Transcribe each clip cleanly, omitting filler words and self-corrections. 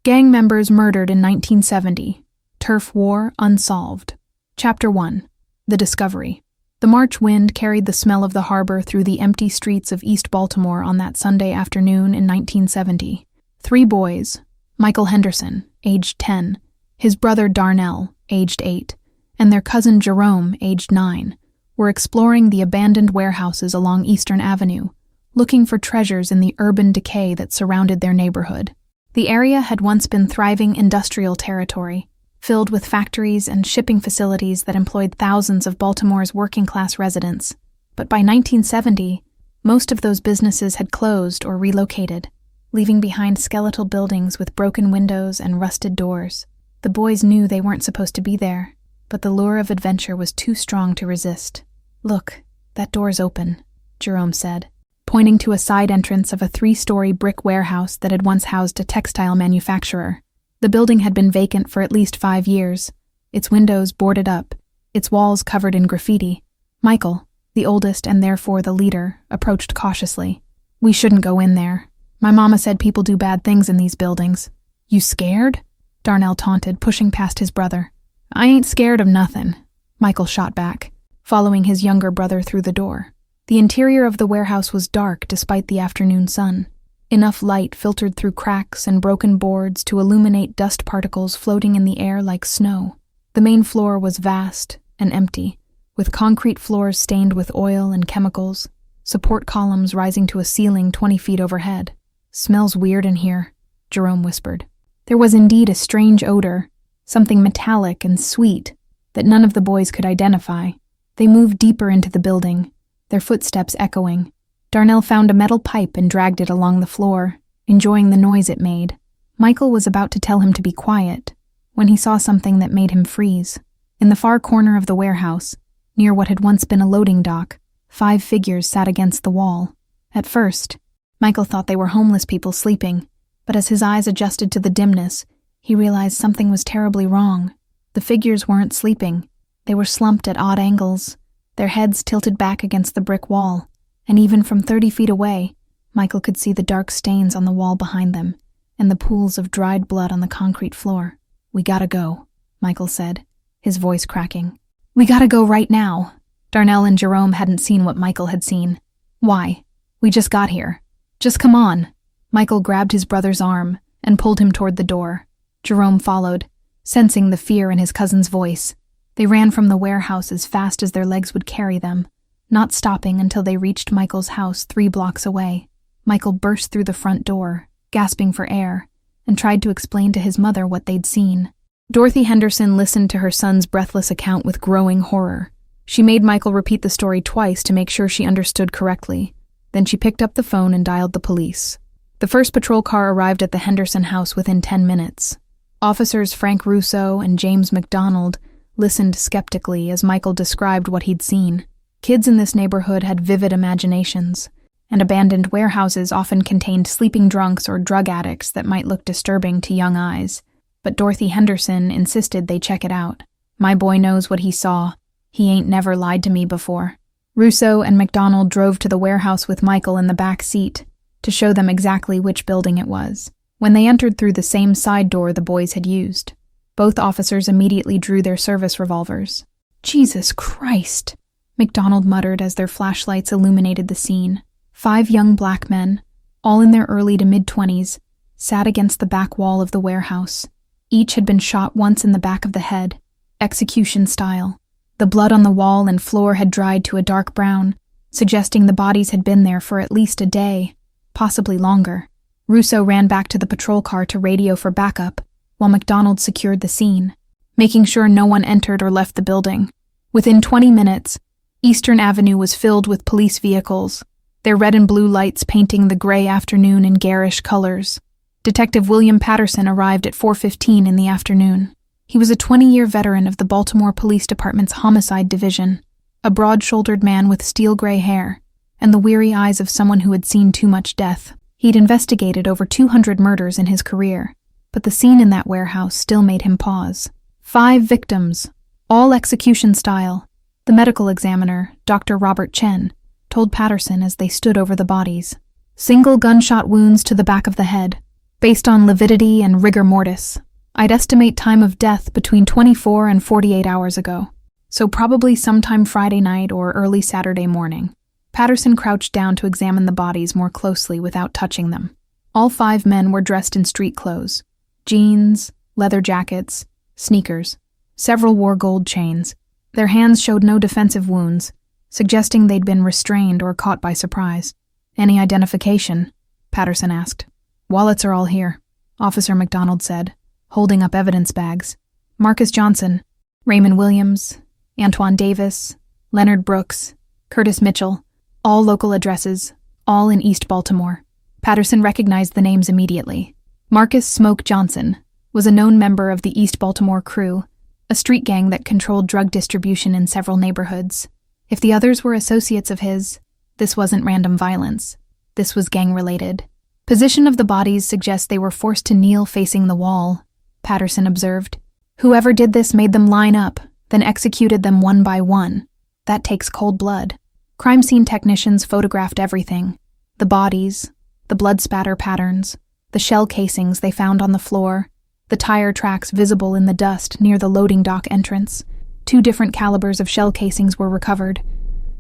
Gang members murdered in 1970. Turf War Unsolved. Chapter 1. The Discovery. The March wind carried the smell of the harbor through the empty streets of East Baltimore on that Sunday afternoon in 1970. 3 boys, Michael Henderson, aged 10, his brother Darnell, aged 8, and their cousin Jerome, aged 9, were exploring the abandoned warehouses along Eastern Avenue, looking for treasures in the urban decay that surrounded their neighborhood. The area had once been thriving industrial territory, filled with factories and shipping facilities that employed thousands of Baltimore's working-class residents. But by 1970, most of those businesses had closed or relocated, leaving behind skeletal buildings with broken windows and rusted doors. The boys knew they weren't supposed to be there, but the lure of adventure was too strong to resist. "Look, that door's open," Jerome said, pointing to a side entrance of a 3-story brick warehouse that had once housed a textile manufacturer. The building had been vacant for at least 5 years, its windows boarded up, its walls covered in graffiti. Michael, the oldest and therefore the leader, approached cautiously. "We shouldn't go in there. My mama said people do bad things in these buildings." "You scared?" Darnell taunted, pushing past his brother. "I ain't scared of nothing," Michael shot back, following his younger brother through the door. The interior of the warehouse was dark despite the afternoon sun. Enough light filtered through cracks and broken boards to illuminate dust particles floating in the air like snow. The main floor was vast and empty, with concrete floors stained with oil and chemicals, support columns rising to a ceiling 20 feet overhead. "Smells weird in here," Jerome whispered. There was indeed a strange odor, something metallic and sweet, that none of the boys could identify. They moved deeper into the building, their footsteps echoing. Darnell found a metal pipe and dragged it along the floor, enjoying the noise it made. Michael was about to tell him to be quiet when he saw something that made him freeze. In the far corner of the warehouse, near what had once been a loading dock, 5 figures sat against the wall. At first, Michael thought they were homeless people sleeping, but as his eyes adjusted to the dimness, he realized something was terribly wrong. The figures weren't sleeping. They were slumped at odd angles, their heads tilted back against the brick wall, and even from 30 feet away, Michael could see the dark stains on the wall behind them and the pools of dried blood on the concrete floor. "We gotta go," Michael said, his voice cracking. "We gotta go right now." Darnell and Jerome hadn't seen what Michael had seen. "Why? We just got here. Just come on." Michael grabbed his brother's arm and pulled him toward the door. Jerome followed, sensing the fear in his cousin's voice. They ran from the warehouse as fast as their legs would carry them, not stopping until they reached Michael's house 3 blocks away. Michael burst through the front door, gasping for air, and tried to explain to his mother what they'd seen. Dorothy Henderson listened to her son's breathless account with growing horror. She made Michael repeat the story twice to make sure she understood correctly. Then she picked up the phone and dialed the police. The first patrol car arrived at the Henderson house within 10 minutes. Officers Frank Caruso and James McDonald listened skeptically as Michael described what he'd seen. Kids in this neighborhood had vivid imaginations, and abandoned warehouses often contained sleeping drunks or drug addicts that might look disturbing to young eyes. But Dorothy Henderson insisted they check it out. "My boy knows what he saw. He ain't never lied to me before." Russo and McDonald drove to the warehouse with Michael in the back seat to show them exactly which building it was. When they entered through the same side door the boys had used, both officers immediately drew their service revolvers. "Jesus Christ," McDonald muttered as their flashlights illuminated the scene. 5 young black men, all in their early to mid-20s, sat against the back wall of the warehouse. Each had been shot once in the back of the head, execution style. The blood on the wall and floor had dried to a dark brown, suggesting the bodies had been there for at least a day, possibly longer. Russo ran back to the patrol car to radio for backup, while McDonald secured the scene, making sure no one entered or left the building. Within 20 minutes, Eastern Avenue was filled with police vehicles, their red and blue lights painting the gray afternoon in garish colors. Detective William Patterson arrived at 4:15 in the afternoon. He was a 20-year veteran of the Baltimore Police Department's Homicide Division, a broad-shouldered man with steel-gray hair, and the weary eyes of someone who had seen too much death. He'd investigated over 200 murders in his career, but the scene in that warehouse still made him pause. 5 victims, all execution style. The medical examiner, Dr. Robert Chen, told Patterson as they stood over the bodies. Single gunshot wounds to the back of the head. Based on lividity and rigor mortis, I'd estimate time of death between 24 and 48 hours ago, so probably sometime Friday night or early Saturday morning. Patterson crouched down to examine the bodies more closely without touching them. All 5 men were dressed in street clothes: jeans, leather jackets, sneakers. Several wore gold chains. Their hands showed no defensive wounds, suggesting they'd been restrained or caught by surprise. "Any identification?" Patterson asked. "Wallets are all here," Officer McDonald said, holding up evidence bags. "Marcus Johnson, Raymond Williams, Antoine Davis, Leonard Brooks, Curtis Mitchell, all local addresses, all in East Baltimore." Patterson recognized the names immediately. Marcus "Smoke" Johnson was a known member of the East Baltimore Crew, a street gang that controlled drug distribution in several neighborhoods. If the others were associates of his, this wasn't random violence. This was gang-related. "Position of the bodies suggests they were forced to kneel facing the wall," Patterson observed. "Whoever did this made them line up, then executed them one by one. That takes cold blood." Crime scene technicians photographed everything: the bodies, the blood spatter patterns, the shell casings they found on the floor, the tire tracks visible in the dust near the loading dock entrance. 2 different calibers of shell casings were recovered,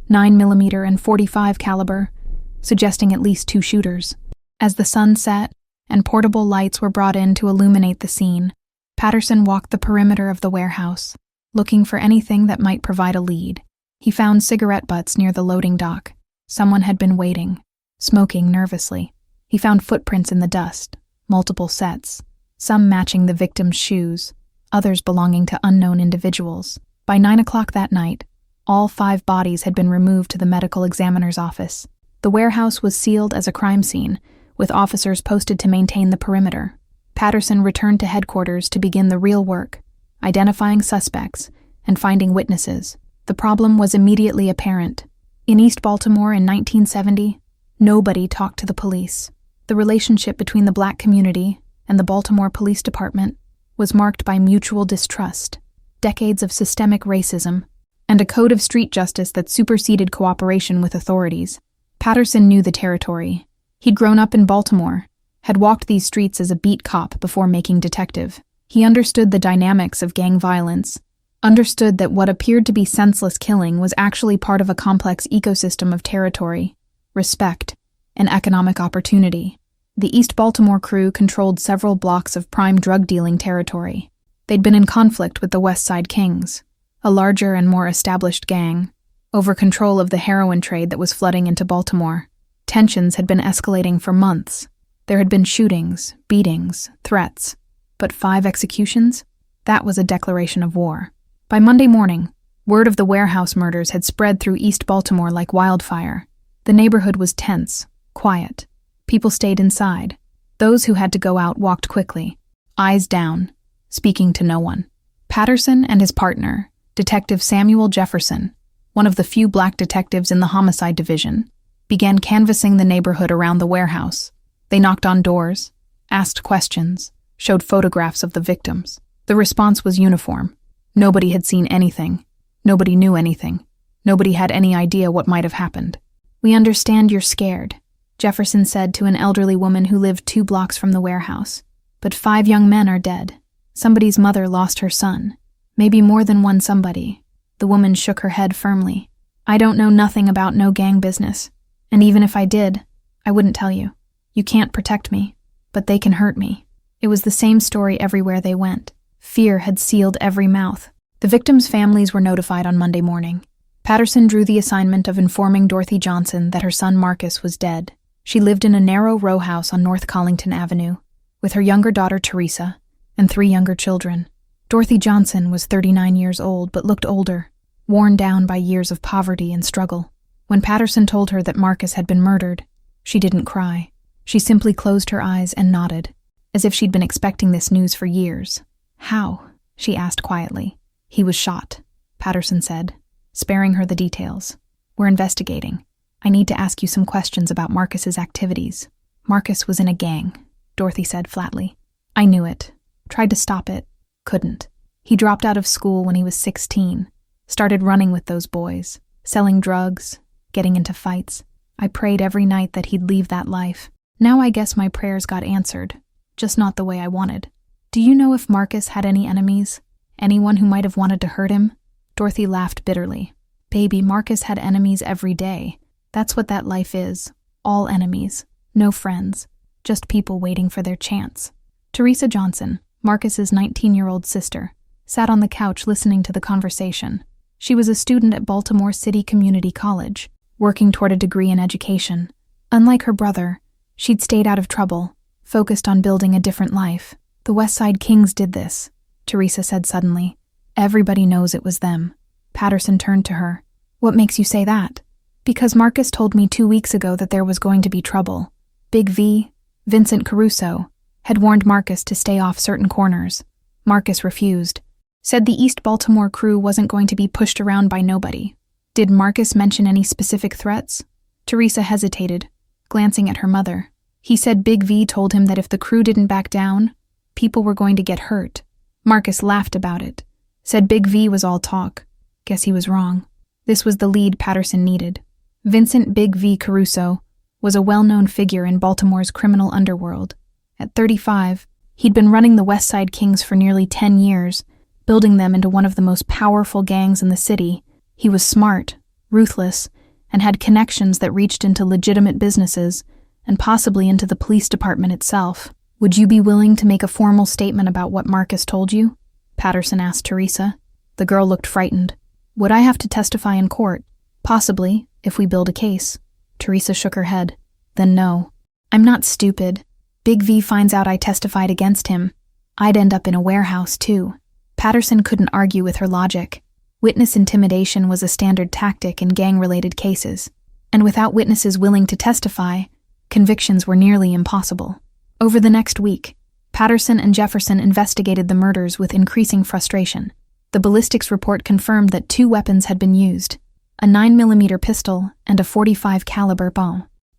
9mm and .45 caliber, suggesting at least 2 shooters. As the sun set and portable lights were brought in to illuminate the scene, Patterson walked the perimeter of the warehouse, looking for anything that might provide a lead. He found cigarette butts near the loading dock. Someone had been waiting, smoking nervously. He found footprints in the dust, multiple sets, some matching the victim's shoes, others belonging to unknown individuals. By 9 o'clock that night, all 5 bodies had been removed to the medical examiner's office. The warehouse was sealed as a crime scene, with officers posted to maintain the perimeter. Patterson returned to headquarters to begin the real work, identifying suspects and finding witnesses. The problem was immediately apparent. In East Baltimore in 1970, nobody talked to the police. The relationship between the black community and the Baltimore Police Department was marked by mutual distrust, decades of systemic racism, and a code of street justice that superseded cooperation with authorities. Patterson knew the territory. He'd grown up in Baltimore, had walked these streets as a beat cop before making detective. He understood the dynamics of gang violence, understood that what appeared to be senseless killing was actually part of a complex ecosystem of territory, respect, and economic opportunity. The East Baltimore Crew controlled several blocks of prime drug-dealing territory. They'd been in conflict with the West Side Kings, a larger and more established gang, over control of the heroin trade that was flooding into Baltimore. Tensions had been escalating for months. There had been shootings, beatings, threats. But 5 executions? That was a declaration of war. By Monday morning, word of the warehouse murders had spread through East Baltimore like wildfire. The neighborhood was tense, quiet. People stayed inside. Those who had to go out walked quickly, eyes down, speaking to no one. Patterson and his partner, Detective Samuel Jefferson, one of the few black detectives in the homicide division, began canvassing the neighborhood around the warehouse. They knocked on doors, asked questions, showed photographs of the victims. The response was uniform. Nobody had seen anything. Nobody knew anything. Nobody had any idea what might have happened. "We understand you're scared," Jefferson said to an elderly woman who lived 2 blocks from the warehouse. "But 5 young men are dead. Somebody's mother lost her son. Maybe more than one somebody." The woman shook her head firmly. "I don't know nothing about no gang business. And even if I did, I wouldn't tell you. You can't protect me, but they can hurt me." It was the same story everywhere they went. Fear had sealed every mouth. The victims' families were notified on Monday morning. Patterson drew the assignment of informing Dorothy Johnson that her son Marcus was dead. She lived in a narrow row house on North Collington Avenue, with her younger daughter Teresa and 3 younger children. Dorothy Johnson was 39 years old but looked older, worn down by years of poverty and struggle. When Patterson told her that Marcus had been murdered, she didn't cry. She simply closed her eyes and nodded, as if she'd been expecting this news for years. "How?" she asked quietly. "He was shot," Patterson said, sparing her the details. "We're investigating. I need to ask you some questions about Marcus's activities." "Marcus was in a gang," Dorothy said flatly. "I knew it. Tried to stop it. Couldn't. He dropped out of school when he was 16. Started running with those boys, selling drugs, getting into fights. I prayed every night that he'd leave that life. Now I guess my prayers got answered. just not the way I wanted. Do you know if Marcus had any enemies? Anyone who might have wanted to hurt him? Dorothy laughed bitterly. Baby, Marcus had enemies every day. That's what that life is. All enemies. No friends. Just people waiting for their chance. Teresa Johnson, Marcus's 19-year-old sister, sat on the couch listening to the conversation. She was a student at Baltimore City Community College, working toward a degree in education. Unlike her brother, she'd stayed out of trouble, focused on building a different life. The West Side Kings did this, Teresa said suddenly. Everybody knows it was them. Patterson turned to her. What makes you say that? Because Marcus told me 2 weeks ago that there was going to be trouble. Big V, Vincent Caruso, had warned Marcus to stay off certain corners. Marcus refused. Said the East Baltimore crew wasn't going to be pushed around by nobody. Did Marcus mention any specific threats? Teresa hesitated, glancing at her mother. He said Big V told him that if the crew didn't back down, people were going to get hurt. Marcus laughed about it. Said Big V was all talk. Guess he was wrong. This was the lead Patterson needed. Vincent Big V Caruso was a well-known figure in Baltimore's criminal underworld. At 35, he'd been running the West Side Kings for nearly 10 years, building them into one of the most powerful gangs in the city. He was smart, ruthless, and had connections that reached into legitimate businesses and possibly into the police department itself. Would you be willing to make a formal statement about what Marcus told you? Patterson asked Teresa. The girl looked frightened. Would I have to testify in court? Possibly, if we build a case. Teresa shook her head. Then no. I'm not stupid. Big V finds out I testified against him. I'd end up in a warehouse, too. Patterson couldn't argue with her logic. Witness intimidation was a standard tactic in gang-related cases, and without witnesses willing to testify, convictions were nearly impossible. Over the next week, Patterson and Jefferson investigated the murders with increasing frustration. The ballistics report confirmed that 2 weapons had been used, a 9mm pistol and a .45 caliber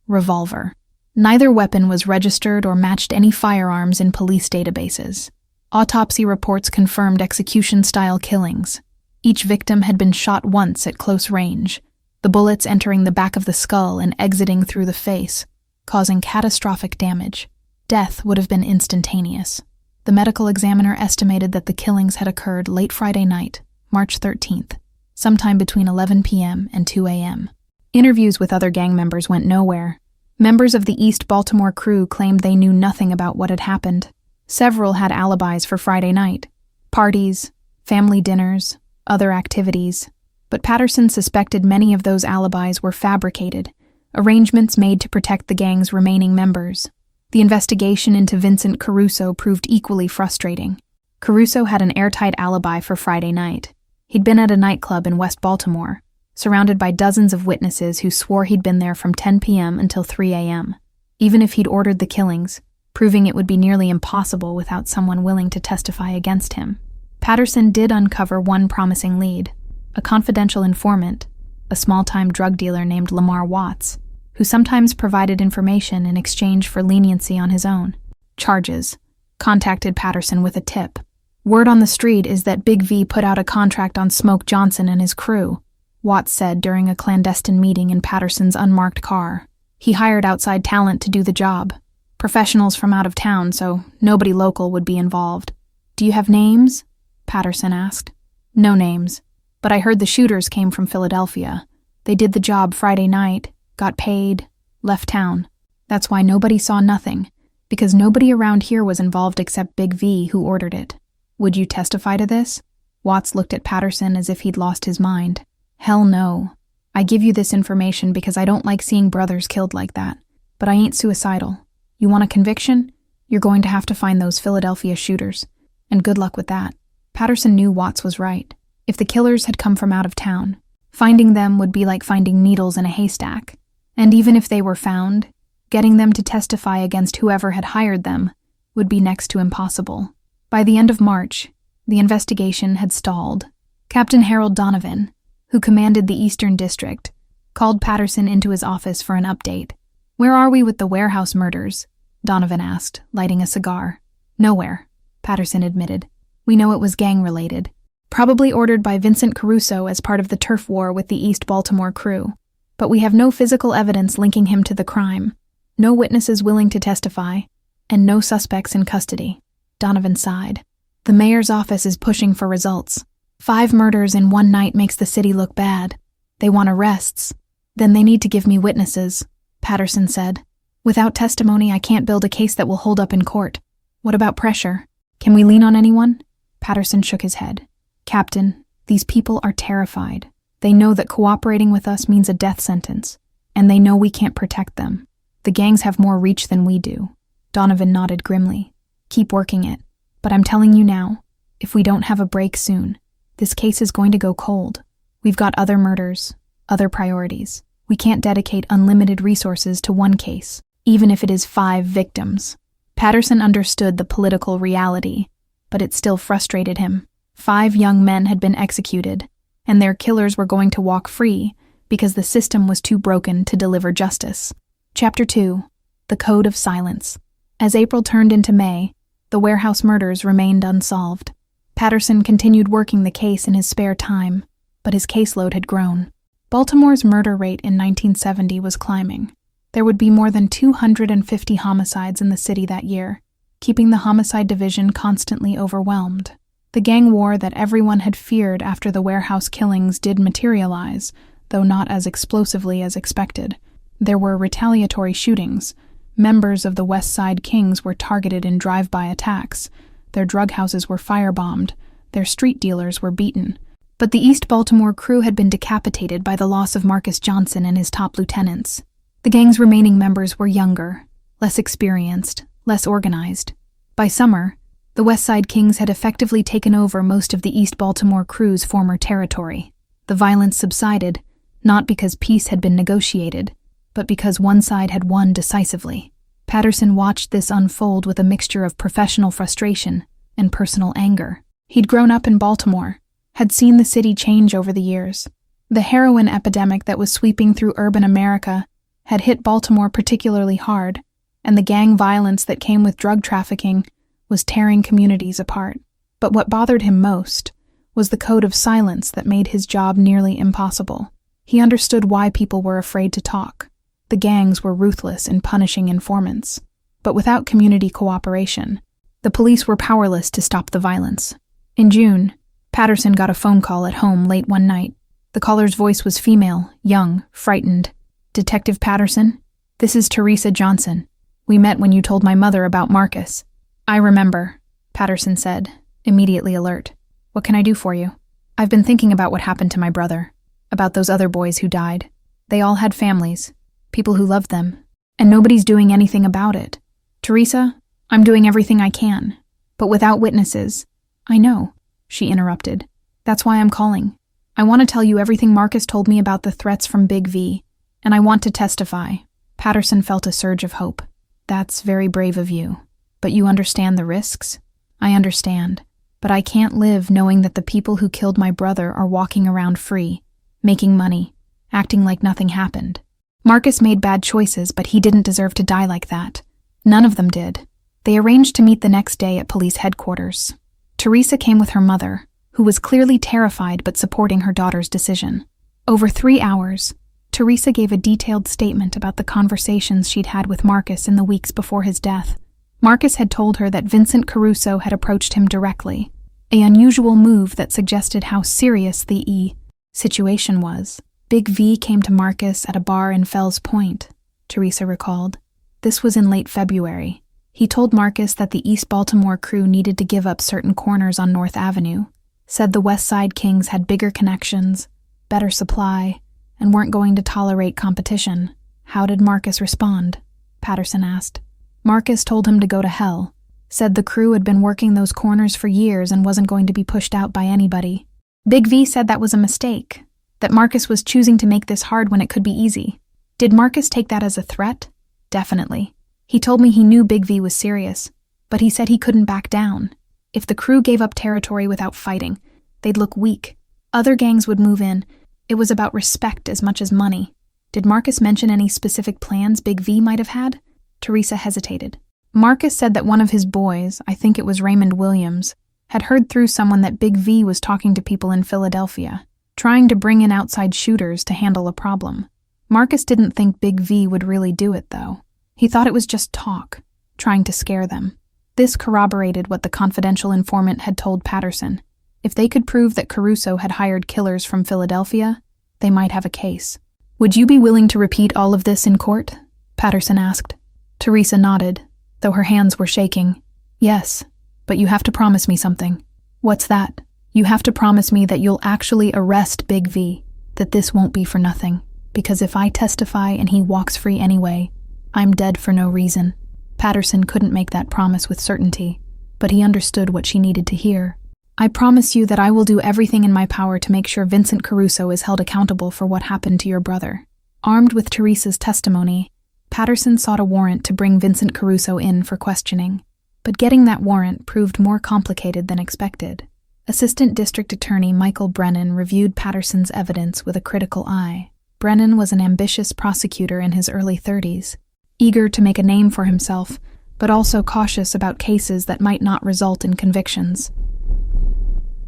revolver. Neither weapon was registered or matched any firearms in police databases. Autopsy reports confirmed execution-style killings. Each victim had been shot once at close range, the bullets entering the back of the skull and exiting through the face, causing catastrophic damage. Death would have been instantaneous. The medical examiner estimated that the killings had occurred late Friday night, March 13th, sometime between 11 p.m. and 2 a.m. Interviews with other gang members went nowhere. Members of the East Baltimore crew claimed they knew nothing about what had happened. Several had alibis for Friday night, parties, family dinners, other activities, but Patterson suspected many of those alibis were fabricated, arrangements made to protect the gang's remaining members. The investigation into Vincent Caruso proved equally frustrating. Caruso had an airtight alibi for Friday night. He'd been at a nightclub in West Baltimore, surrounded by dozens of witnesses who swore he'd been there from 10 p.m. until 3 a.m. Even if he'd ordered the killings, proving it would be nearly impossible without someone willing to testify against him. Patterson did uncover one promising lead, a confidential informant, a small-time drug dealer named Lamar Watts, who sometimes provided information in exchange for leniency on his own. Charges. Contacted Patterson with a tip. Word on the street is that Big V put out a contract on Smoke Johnson and his crew, Watts said during a clandestine meeting in Patterson's unmarked car. He hired outside talent to do the job. Professionals from out of town, so nobody local would be involved. Do you have names? Patterson asked. No names, but I heard the shooters came from Philadelphia. They did the job Friday night, got paid, left town. That's why nobody saw nothing, because nobody around here was involved except Big V, who ordered it. Would you testify to this? Watts looked at Patterson as if he'd lost his mind. Hell no. I give you this information because I don't like seeing brothers killed like that, but I ain't suicidal. You want a conviction? You're going to have to find those Philadelphia shooters, and good luck with that. Patterson knew Watts was right. If the killers had come from out of town, finding them would be like finding needles in a haystack. And even if they were found, getting them to testify against whoever had hired them would be next to impossible. By the end of March, the investigation had stalled. Captain Harold Donovan, who commanded the Eastern District, called Patterson into his office for an update. Where are we with the warehouse murders? Donovan asked, lighting a cigar. Nowhere, Patterson admitted. We know it was gang-related, probably ordered by Vincent Caruso as part of the turf war with the East Baltimore crew. But we have no physical evidence linking him to the crime. No witnesses willing to testify. and no suspects in custody. Donovan sighed. The mayor's office is pushing for results. 5 murders in one night makes the city look bad. They want arrests. Then they need to give me witnesses, Patterson said. Without testimony, I can't build a case that will hold up in court. What about pressure? Can we lean on anyone? Patterson shook his head. Captain, these people are terrified. They know that cooperating with us means a death sentence, and they know we can't protect them. The gangs have more reach than we do. Donovan nodded grimly. Keep working it. But I'm telling you now, if we don't have a break soon, this case is going to go cold. We've got other murders, other priorities. We can't dedicate unlimited resources to one case, even if it is 5 victims. Patterson understood the political reality, but it still frustrated him. 5 young men had been executed, and their killers were going to walk free because the system was too broken to deliver justice. Chapter 2. The Code of Silence. As April turned into May, the warehouse murders remained unsolved. Patterson continued working the case in his spare time, but his caseload had grown. Baltimore's murder rate in 1970 was climbing. There would be more than 250 homicides in the city that year, keeping the homicide division constantly overwhelmed. The gang war that everyone had feared after the warehouse killings did materialize, though not as explosively as expected. There were retaliatory shootings. Members of the West Side Kings were targeted in drive-by attacks. Their drug houses were firebombed. Their street dealers were beaten. But the East Baltimore crew had been decapitated by the loss of Marcus Johnson and his top lieutenants. The gang's remaining members were younger, less experienced, less organized. By summer, the West Side Kings had effectively taken over most of the East Baltimore crew's former territory. The violence subsided, not because peace had been negotiated, but because one side had won decisively. Patterson watched this unfold with a mixture of professional frustration and personal anger. He'd grown up in Baltimore, had seen the city change over the years. The heroin epidemic that was sweeping through urban America had hit Baltimore particularly hard, and the gang violence that came with drug trafficking was tearing communities apart. But what bothered him most was the code of silence that made his job nearly impossible. He understood why people were afraid to talk. The gangs were ruthless in punishing informants. But without community cooperation, the police were powerless to stop the violence. In June, Patterson got a phone call at home late one night. The caller's voice was female, young, frightened. "Detective Patterson, this is Teresa Johnson. We met when you told my mother about Marcus." "I remember," Patterson said, immediately alert. "What can I do for you?" "I've been thinking about what happened to my brother, about those other boys who died. They all had families, people who loved them, and nobody's doing anything about it. Teresa, I'm doing everything I can, but without witnesses." "I know," she interrupted. "That's why I'm calling. I want to tell you everything Marcus told me about the threats from Big V, and I want to testify." Patterson felt a surge of hope. "That's very brave of you. But you understand the risks?" "I understand. But I can't live knowing that the people who killed my brother are walking around free, making money, acting like nothing happened. Marcus made bad choices, but he didn't deserve to die like that. None of them did." They arranged to meet the next day at police headquarters. Teresa came with her mother, who was clearly terrified but supporting her daughter's decision. Over 3 hours, Teresa gave a detailed statement about the conversations she'd had with Marcus in the weeks before his death. Marcus had told her that Vincent Caruso had approached him directly, an unusual move that suggested how serious the situation was. Big V came to Marcus at a bar in Fells Point, Teresa recalled. This was in late February. He told Marcus that the East Baltimore crew needed to give up certain corners on North Avenue, said the West Side Kings had bigger connections, better supply, and weren't going to tolerate competition. "How did Marcus respond?" Patterson asked. "Marcus told him to go to hell, said the crew had been working those corners for years and wasn't going to be pushed out by anybody. Big V said that was a mistake, that Marcus was choosing to make this hard when it could be easy." "Did Marcus take that as a threat?" "Definitely. He told me he knew Big V was serious, but he said he couldn't back down. If the crew gave up territory without fighting, they'd look weak. Other gangs would move in. It was about respect as much as money." "Did Marcus mention any specific plans Big V might have had?" Teresa hesitated. "Marcus said that one of his boys, I think it was Raymond Williams, had heard through someone that Big V was talking to people in Philadelphia, trying to bring in outside shooters to handle a problem. Marcus didn't think Big V would really do it, though. He thought it was just talk. trying to scare them. This corroborated what the confidential informant had told Patterson. If they could prove that Caruso had hired killers from Philadelphia, they might have a case. "Would you be willing to repeat all of this in court?" Patterson asked. Teresa nodded, though her hands were shaking. "Yes, but you have to promise me something." "What's that?" "You have to promise me that you'll actually arrest Big V, that this won't be for nothing, because if I testify and he walks free anyway, I'm dead for no reason." Patterson couldn't make that promise with certainty, but he understood what she needed to hear. "I promise you that I will do everything in my power to make sure Vincent Caruso is held accountable for what happened to your brother." Armed with Teresa's testimony, Patterson sought a warrant to bring Vincent Caruso in for questioning. But getting that warrant proved more complicated than expected. Assistant District Attorney Michael Brennan reviewed Patterson's evidence with a critical eye. Brennan was an ambitious prosecutor in his early 30s, eager to make a name for himself, but also cautious about cases that might not result in convictions.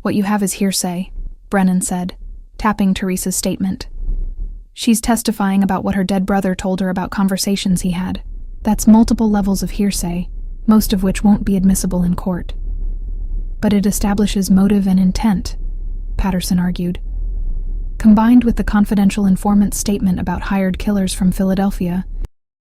"What you have is hearsay," Brennan said, tapping Teresa's statement. "She's testifying about what her dead brother told her about conversations he had. That's multiple levels of hearsay, most of which won't be admissible in court." "But it establishes motive and intent," Patterson argued. "Combined with the confidential informant's statement about hired killers from Philadelphia,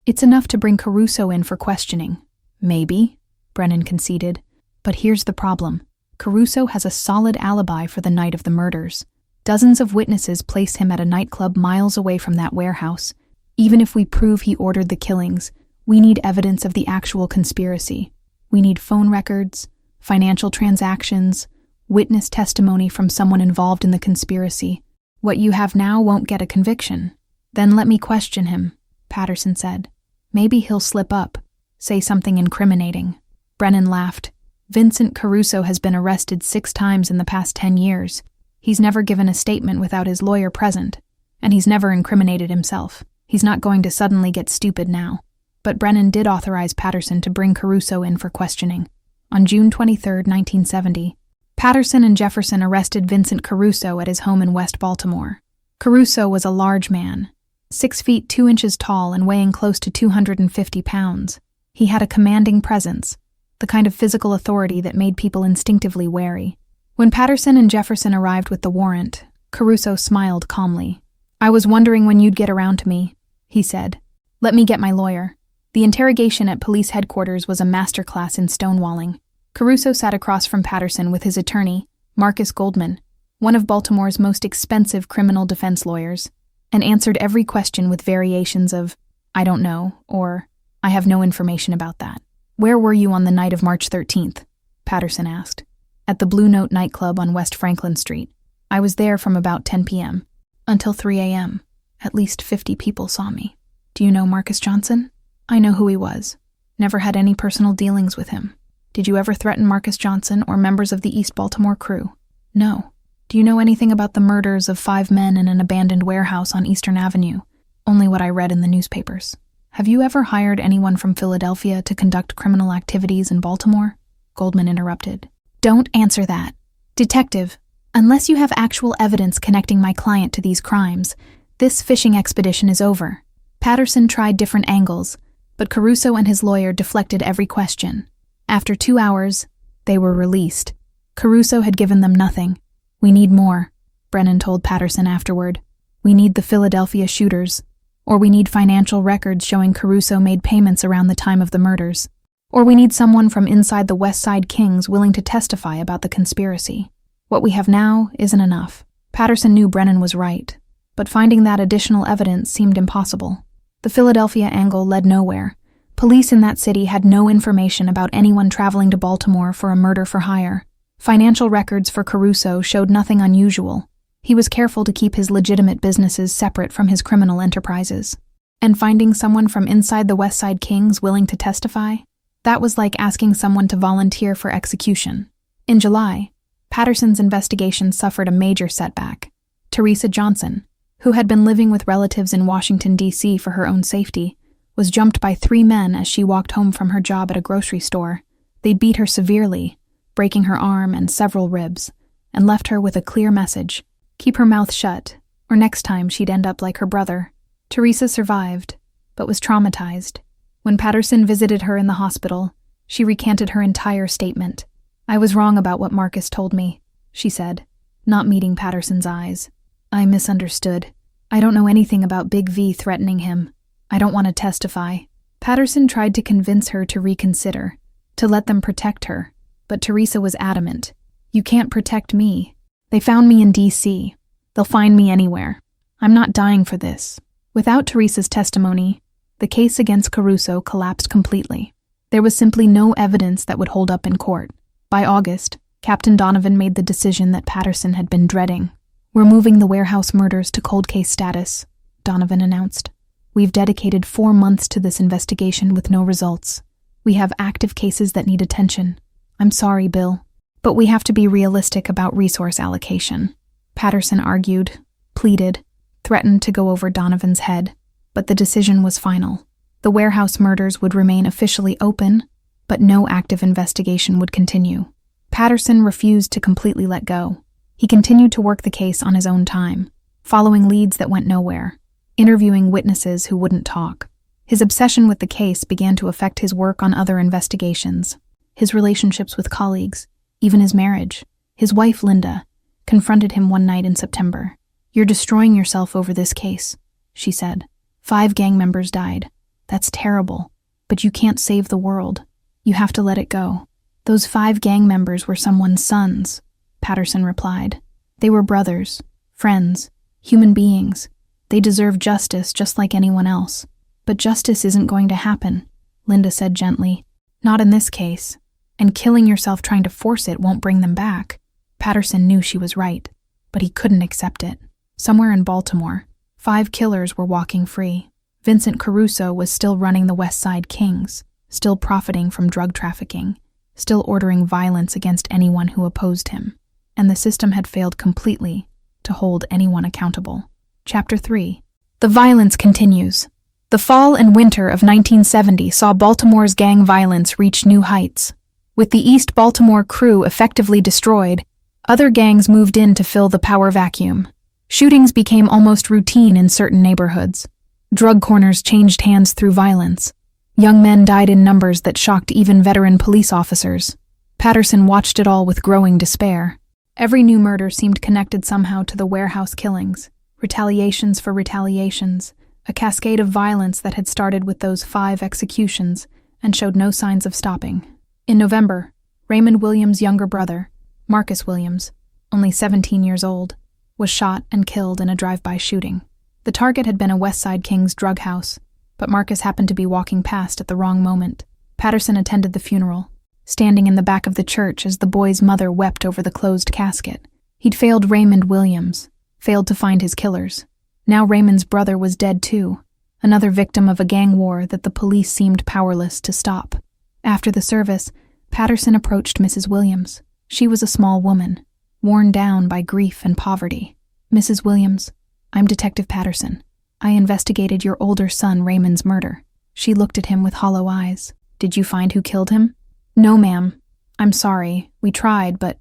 it's enough to bring Caruso in for questioning." "Maybe," Brennan conceded, "but here's the problem. Caruso has a solid alibi for the night of the murders. Dozens of witnesses place him at a nightclub miles away from that warehouse. Even if we prove he ordered the killings, we need evidence of the actual conspiracy. We need phone records, financial transactions, witness testimony from someone involved in the conspiracy. What you have now won't get a conviction." "Then let me question him," Patterson said. "Maybe he'll slip up, say something incriminating." Brennan laughed. "Vincent Caruso has been arrested 6 times in the past 10 years. He's never given a statement without his lawyer present, and he's never incriminated himself. He's not going to suddenly get stupid now." But Brennan did authorize Patterson to bring Caruso in for questioning. On June 23, 1970, Patterson and Jefferson arrested Vincent Caruso at his home in West Baltimore. Caruso was a large man, 6 feet 2 inches tall and weighing close to 250 pounds. He had a commanding presence, the kind of physical authority that made people instinctively wary. When Patterson and Jefferson arrived with the warrant, Caruso smiled calmly. "I was wondering when you'd get around to me," he said. "Let me get my lawyer." The interrogation at police headquarters was a masterclass in stonewalling. Caruso sat across from Patterson with his attorney, Marcus Goldman, one of Baltimore's most expensive criminal defense lawyers, and answered every question with variations of, "I don't know," or "I have no information about that." "Where were you on the night of March 13th? Patterson asked. "At the Blue Note nightclub on West Franklin Street. I was there from about 10 p.m. until 3 a.m. At least 50 people saw me." "Do you know Marcus Johnson?" "I know who he was. Never had any personal dealings with him." "Did you ever threaten Marcus Johnson or members of the East Baltimore crew?" "No." "Do you know anything about the murders of 5 men in an abandoned warehouse on Eastern Avenue?" "Only what I read in the newspapers." "Have you ever hired anyone from Philadelphia to conduct criminal activities in Baltimore?" Goldman interrupted. "Don't answer that. Detective, unless you have actual evidence connecting my client to these crimes, this fishing expedition is over." Patterson tried different angles, but Caruso and his lawyer deflected every question. After 2 hours, they were released. Caruso had given them nothing. "We need more," Brennan told Patterson afterward. "We need the Philadelphia shooters. Or we need financial records showing Caruso made payments around the time of the murders. Or we need someone from inside the West Side Kings willing to testify about the conspiracy. What we have now isn't enough." Patterson knew Brennan was right, but finding that additional evidence seemed impossible. The Philadelphia angle led nowhere. Police in that city had no information about anyone traveling to Baltimore for a murder for hire. Financial records for Caruso showed nothing unusual. He was careful to keep his legitimate businesses separate from his criminal enterprises. And finding someone from inside the West Side Kings willing to testify? That was like asking someone to volunteer for execution. In July, Patterson's investigation suffered a major setback. Teresa Johnson, who had been living with relatives in Washington, D.C. for her own safety, was jumped by 3 men as she walked home from her job at a grocery store. They beat her severely, breaking her arm and several ribs, and left her with a clear message: keep her mouth shut, or next time she'd end up like her brother. Teresa survived, but was traumatized. When Patterson visited her in the hospital, she recanted her entire statement. "I was wrong about what Marcus told me," she said, not meeting Patterson's eyes. "I misunderstood. I don't know anything about Big V threatening him. I don't want to testify." Patterson tried to convince her to reconsider, to let them protect her, but Teresa was adamant. "You can't protect me. They found me in D.C. They'll find me anywhere. I'm not dying for this." Without Teresa's testimony, the case against Caruso collapsed completely. There was simply no evidence that would hold up in court. By August, Captain Donovan made the decision that Patterson had been dreading. "We're moving the warehouse murders to cold case status," Donovan announced. "We've dedicated 4 months to this investigation with no results. We have active cases that need attention. I'm sorry, Bill, but we have to be realistic about resource allocation." Patterson argued, pleaded, threatened to go over Donovan's head, but the decision was final. The warehouse murders would remain officially open, but no active investigation would continue. Patterson refused to completely let go. He continued to work the case on his own time, following leads that went nowhere, interviewing witnesses who wouldn't talk. His obsession with the case began to affect his work on other investigations, his relationships with colleagues, even his marriage. His wife, Linda, confronted him one night in September. "You're destroying yourself over this case," she said. 5 gang members died. That's terrible, but you can't save the world. You have to let it go." "Those 5 gang members were someone's sons," Patterson replied. "They were brothers, friends, human beings. They deserve justice just like anyone else." "But justice isn't going to happen," Linda said gently. "Not in this case, and killing yourself trying to force it won't bring them back." Patterson knew she was right, but he couldn't accept it. Somewhere in Baltimore, 5 killers were walking free. Vincent Caruso was still running the West Side Kings, still profiting from drug trafficking, still ordering violence against anyone who opposed him. And the system had failed completely to hold anyone accountable. Chapter 3. The violence continues. The fall and winter of 1970 saw Baltimore's gang violence reach new heights. With the East Baltimore crew effectively destroyed, other gangs moved in to fill the power vacuum. Shootings became almost routine in certain neighborhoods. Drug corners changed hands through violence. Young men died in numbers that shocked even veteran police officers. Patterson watched it all with growing despair. Every new murder seemed connected somehow to the warehouse killings, retaliations for retaliations, a cascade of violence that had started with those 5 executions and showed no signs of stopping. In November, Raymond Williams' younger brother, Marcus Williams, only 17 years old, was shot and killed in a drive-by shooting. The target had been a West Side Kings drug house, but Marcus happened to be walking past at the wrong moment. Patterson attended the funeral, standing in the back of the church as the boy's mother wept over the closed casket. He'd failed Raymond Williams, failed to find his killers. Now Raymond's brother was dead too, another victim of a gang war that the police seemed powerless to stop. After the service, Patterson approached Mrs. Williams. She was a small woman, worn down by grief and poverty. "Mrs. Williams, I'm Detective Patterson. I investigated your older son Raymond's murder." She looked at him with hollow eyes. "Did you find who killed him?" "No, ma'am. I'm sorry. We tried, but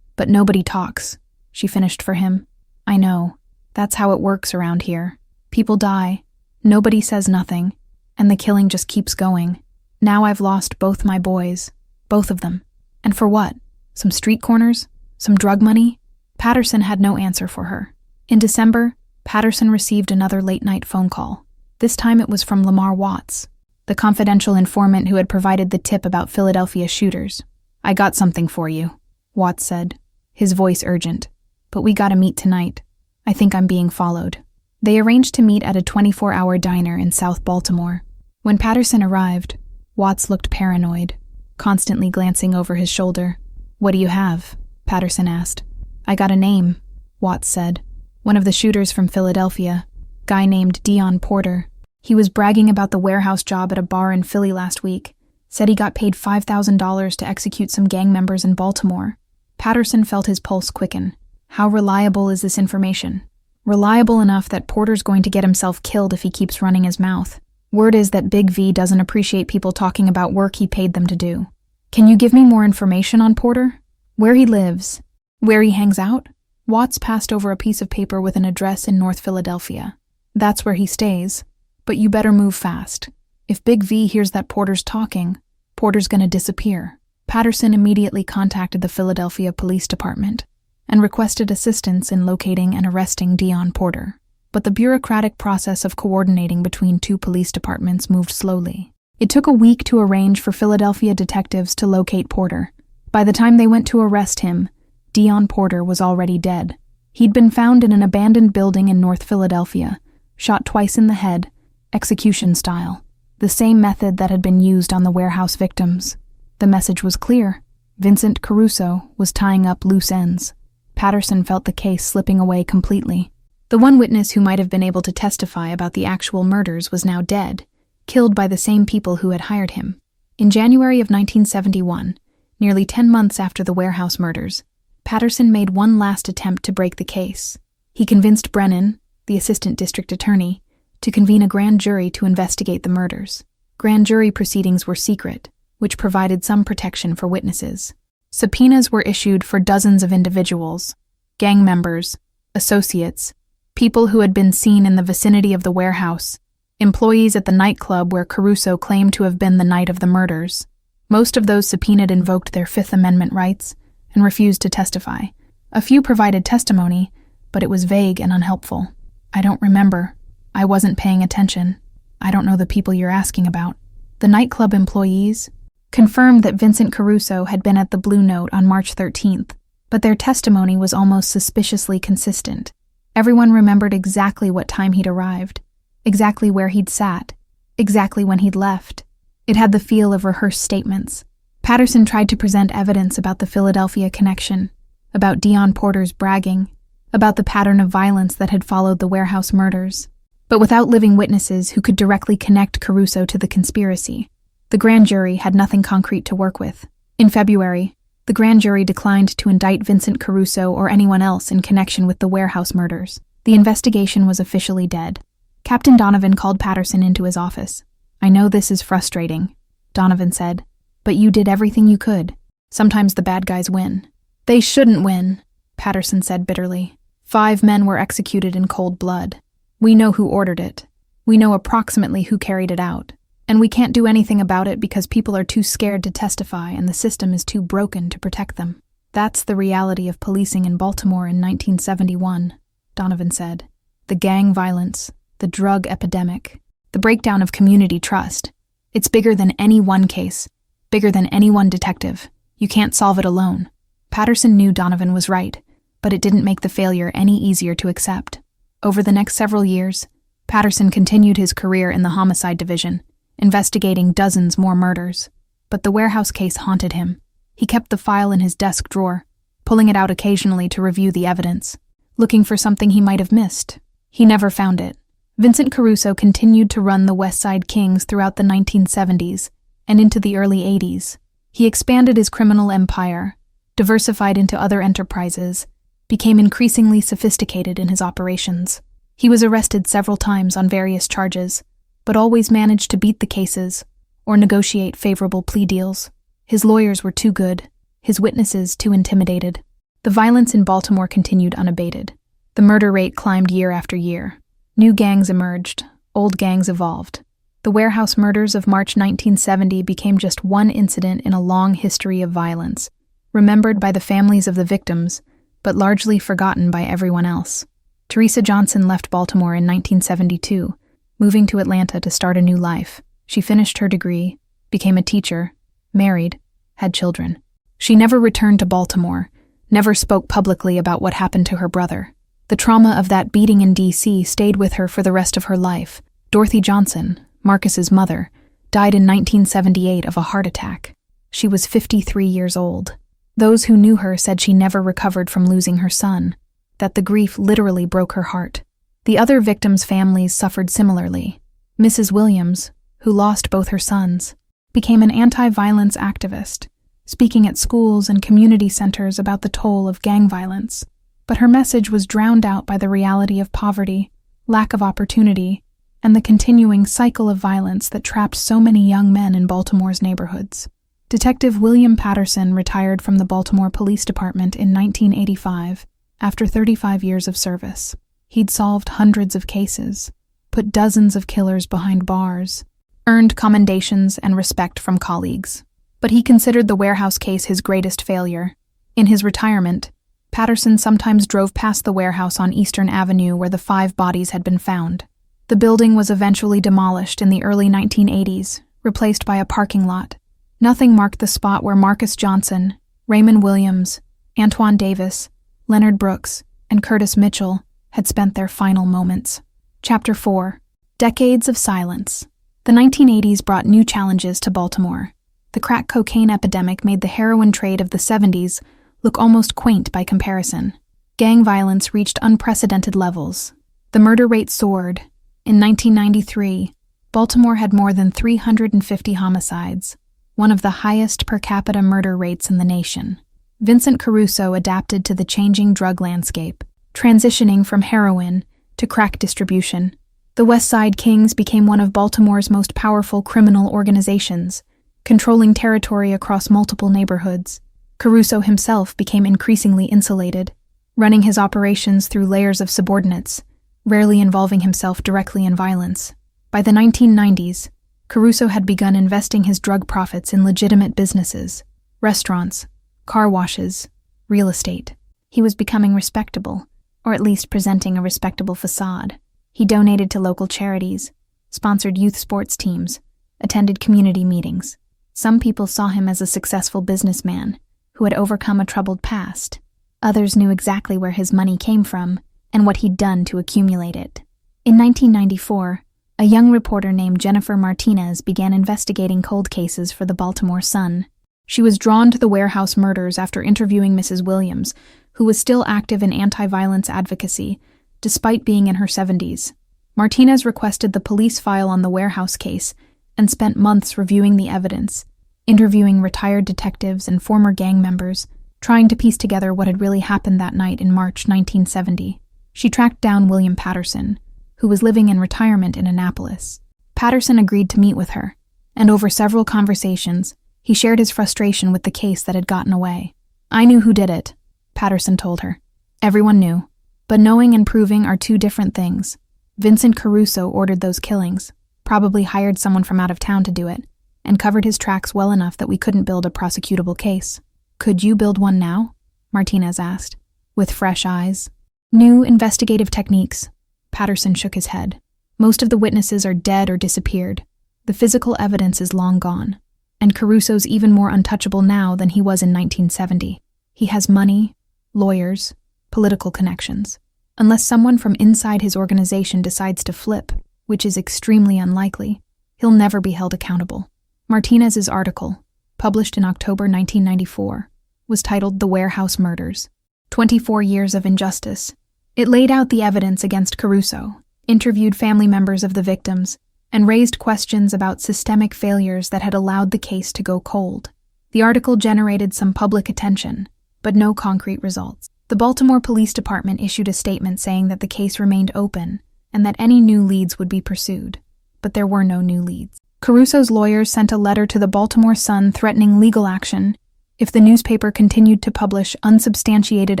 nobody talks," she finished for him. "I know. That's how it works around here. People die. Nobody says nothing. And the killing just keeps going. Now I've lost both my boys. Both of them. And for what? Some street corners? Some drug money?" Patterson had no answer for her. In December, Patterson received another late-night phone call. This time it was from Lamar Watts, the confidential informant who had provided the tip about Philadelphia shooters. "I got something for you," Watts said, his voice urgent. "But we gotta meet tonight. I think I'm being followed." They arranged to meet at a 24-hour diner in South Baltimore. When Patterson arrived, Watts looked paranoid, constantly glancing over his shoulder. "What do you have?" Patterson asked. "I got a name," Watts said. "One of the shooters from Philadelphia, guy named Dion Porter. He was bragging about the warehouse job at a bar in Philly last week. Said he got paid $5,000 to execute some gang members in Baltimore." Patterson felt his pulse quicken. How reliable is this information? Reliable enough that Porter's going to get himself killed if he keeps running his mouth. Word is that Big V doesn't appreciate people talking about work he paid them to do. "Can you give me more information on Porter? Where he lives? Where he hangs out?" Watts passed over a piece of paper with an address in North Philadelphia. "That's where he stays. But you better move fast. If Big V hears that Porter's talking, Porter's gonna disappear. Patterson immediately contacted the Philadelphia Police Department and requested assistance in locating and arresting Dion Porter. But the bureaucratic process of coordinating between two police departments moved slowly. It took a week to arrange for Philadelphia detectives to locate Porter. By the time they went to arrest him, Dion Porter was already dead. He'd been found in an abandoned building in North Philadelphia, shot twice in the head, execution style, the same method that had been used on the warehouse victims. The message was clear. Vincent Caruso was tying up loose ends. Patterson felt the case slipping away completely. The one witness who might have been able to testify about the actual murders was now dead, killed by the same people who had hired him. In January of 1971, nearly 10 months after the warehouse murders, Patterson made one last attempt to break the case. He convinced Brennan, the assistant district attorney, to convene a grand jury to investigate the murders. Grand jury proceedings were secret, which provided some protection for witnesses. Subpoenas were issued for dozens of individuals, gang members, associates, people who had been seen in the vicinity of the warehouse, employees at the nightclub where Caruso claimed to have been the night of the murders. Most of those subpoenaed invoked their Fifth Amendment rights and refused to testify. A few provided testimony, but it was vague and unhelpful. "I don't remember. I wasn't paying attention. I don't know the people you're asking about." The nightclub employees confirmed that Vincent Caruso had been at the Blue Note on March 13th, but their testimony was almost suspiciously consistent. Everyone remembered exactly what time he'd arrived, exactly where he'd sat, exactly when he'd left. It had the feel of rehearsed statements. Patterson tried to present evidence about the Philadelphia connection, about Dion Porter's bragging, about the pattern of violence that had followed the warehouse murders, but without living witnesses who could directly connect Caruso to the conspiracy. The grand jury had nothing concrete to work with. In February, the grand jury declined to indict Vincent Caruso or anyone else in connection with the warehouse murders. The investigation was officially dead. Captain Donovan called Patterson into his office. "I know this is frustrating," Donovan said, "but you did everything you could. Sometimes the bad guys win." "They shouldn't win," Patterson said bitterly. 5 men were executed in cold blood. We know who ordered it. We know approximately who carried it out. And we can't do anything about it because people are too scared to testify and the system is too broken to protect them. That's the reality of policing in Baltimore in 1971, Donovan said. The gang violence, the drug epidemic, the breakdown of community trust. It's bigger than any one case, bigger than any one detective. You can't solve it alone. Patterson knew Donovan was right, but it didn't make the failure any easier to accept. Over the next several years, Patterson continued his career in the homicide division, investigating dozens more murders. But the warehouse case haunted him. He kept the file in his desk drawer, pulling it out occasionally to review the evidence, looking for something he might have missed. He never found it. Vincent Caruso continued to run the West Side Kings throughout the 1970s and into the early 80s. He expanded his criminal empire, diversified into other enterprises, became increasingly sophisticated in his operations. He was arrested several times on various charges, but always managed to beat the cases or negotiate favorable plea deals. His lawyers were too good, his witnesses too intimidated. The violence in Baltimore continued unabated. The murder rate climbed year after year. New gangs emerged, old gangs evolved. The warehouse murders of March 1970 became just one incident in a long history of violence, remembered by the families of the victims, but largely forgotten by everyone else. Teresa Johnson left Baltimore in 1972, moving to Atlanta to start a new life. She finished her degree, became a teacher, married, had children. She never returned to Baltimore, never spoke publicly about what happened to her brother. The trauma of that beating in D.C. stayed with her for the rest of her life. Dorothy Johnson, Marcus's mother, died in 1978 of a heart attack. She was 53 years old. Those who knew her said she never recovered from losing her son, that the grief literally broke her heart. The other victims' families suffered similarly. Mrs. Williams, who lost both her sons, became an anti-violence activist, speaking at schools and community centers about the toll of gang violence. But her message was drowned out by the reality of poverty, lack of opportunity, and the continuing cycle of violence that trapped so many young men in Baltimore's neighborhoods. Detective William Patterson retired from the Baltimore Police Department in 1985 after 35 years of service. He'd solved hundreds of cases, put dozens of killers behind bars, earned commendations and respect from colleagues. But he considered the warehouse case his greatest failure. In his retirement, Patterson sometimes drove past the warehouse on Eastern Avenue where the 5 bodies had been found. The building was eventually demolished in the early 1980s, replaced by a parking lot. Nothing marked the spot where Marcus Johnson, Raymond Williams, Antoine Davis, Leonard Brooks, and Curtis Mitchell had spent their final moments. Chapter 4. Decades of Silence. The 1980s brought new challenges to Baltimore. The crack cocaine epidemic made the heroin trade of the 70s look almost quaint by comparison. Gang violence reached unprecedented levels. The murder rate soared. In 1993, Baltimore had more than 350 homicides, one of the highest per capita murder rates in the nation. Vincent Caruso adapted to the changing drug landscape, transitioning from heroin to crack distribution. The West Side Kings became one of Baltimore's most powerful criminal organizations, controlling territory across multiple neighborhoods. Caruso himself became increasingly insulated, running his operations through layers of subordinates, rarely involving himself directly in violence. By the 1990s, Caruso had begun investing his drug profits in legitimate businesses, restaurants, car washes, real estate. He was becoming respectable, or at least presenting a respectable facade. He donated to local charities, sponsored youth sports teams, attended community meetings. Some people saw him as a successful businessman who had overcome a troubled past. Others knew exactly where his money came from and what he'd done to accumulate it. In 1994, a young reporter named Jennifer Martinez began investigating cold cases for the Baltimore Sun. She was drawn to the warehouse murders after interviewing Mrs. Williams, who was still active in anti-violence advocacy, despite being in her 70s. Martinez requested the police file on the warehouse case and spent months reviewing the evidence, interviewing retired detectives and former gang members, trying to piece together what had really happened that night in March 1970. She tracked down William Patterson, who was living in retirement in Annapolis. Patterson agreed to meet with her, and over several conversations, he shared his frustration with the case that had gotten away. "I knew who did it," Patterson told her. "Everyone knew. But knowing and proving are two different things. Vincent Caruso ordered those killings, probably hired someone from out of town to do it, and covered his tracks well enough that we couldn't build a prosecutable case. Could you build one now?" Martinez asked, with fresh eyes. "New investigative techniques." Patterson shook his head. "Most of the witnesses are dead or disappeared. The physical evidence is long gone. And Caruso's even more untouchable now than he was in 1970. He has money, lawyers, political connections. Unless someone from inside his organization decides to flip, which is extremely unlikely, he'll never be held accountable." Martinez's article, published in October 1994, was titled "The Warehouse Murders: 24 Years of Injustice." It laid out the evidence against Caruso, interviewed family members of the victims, and raised questions about systemic failures that had allowed the case to go cold. The article generated some public attention, but no concrete results. The Baltimore Police Department issued a statement saying that the case remained open and that any new leads would be pursued, but there were no new leads. Caruso's lawyers sent a letter to the Baltimore Sun threatening legal action if the newspaper continued to publish unsubstantiated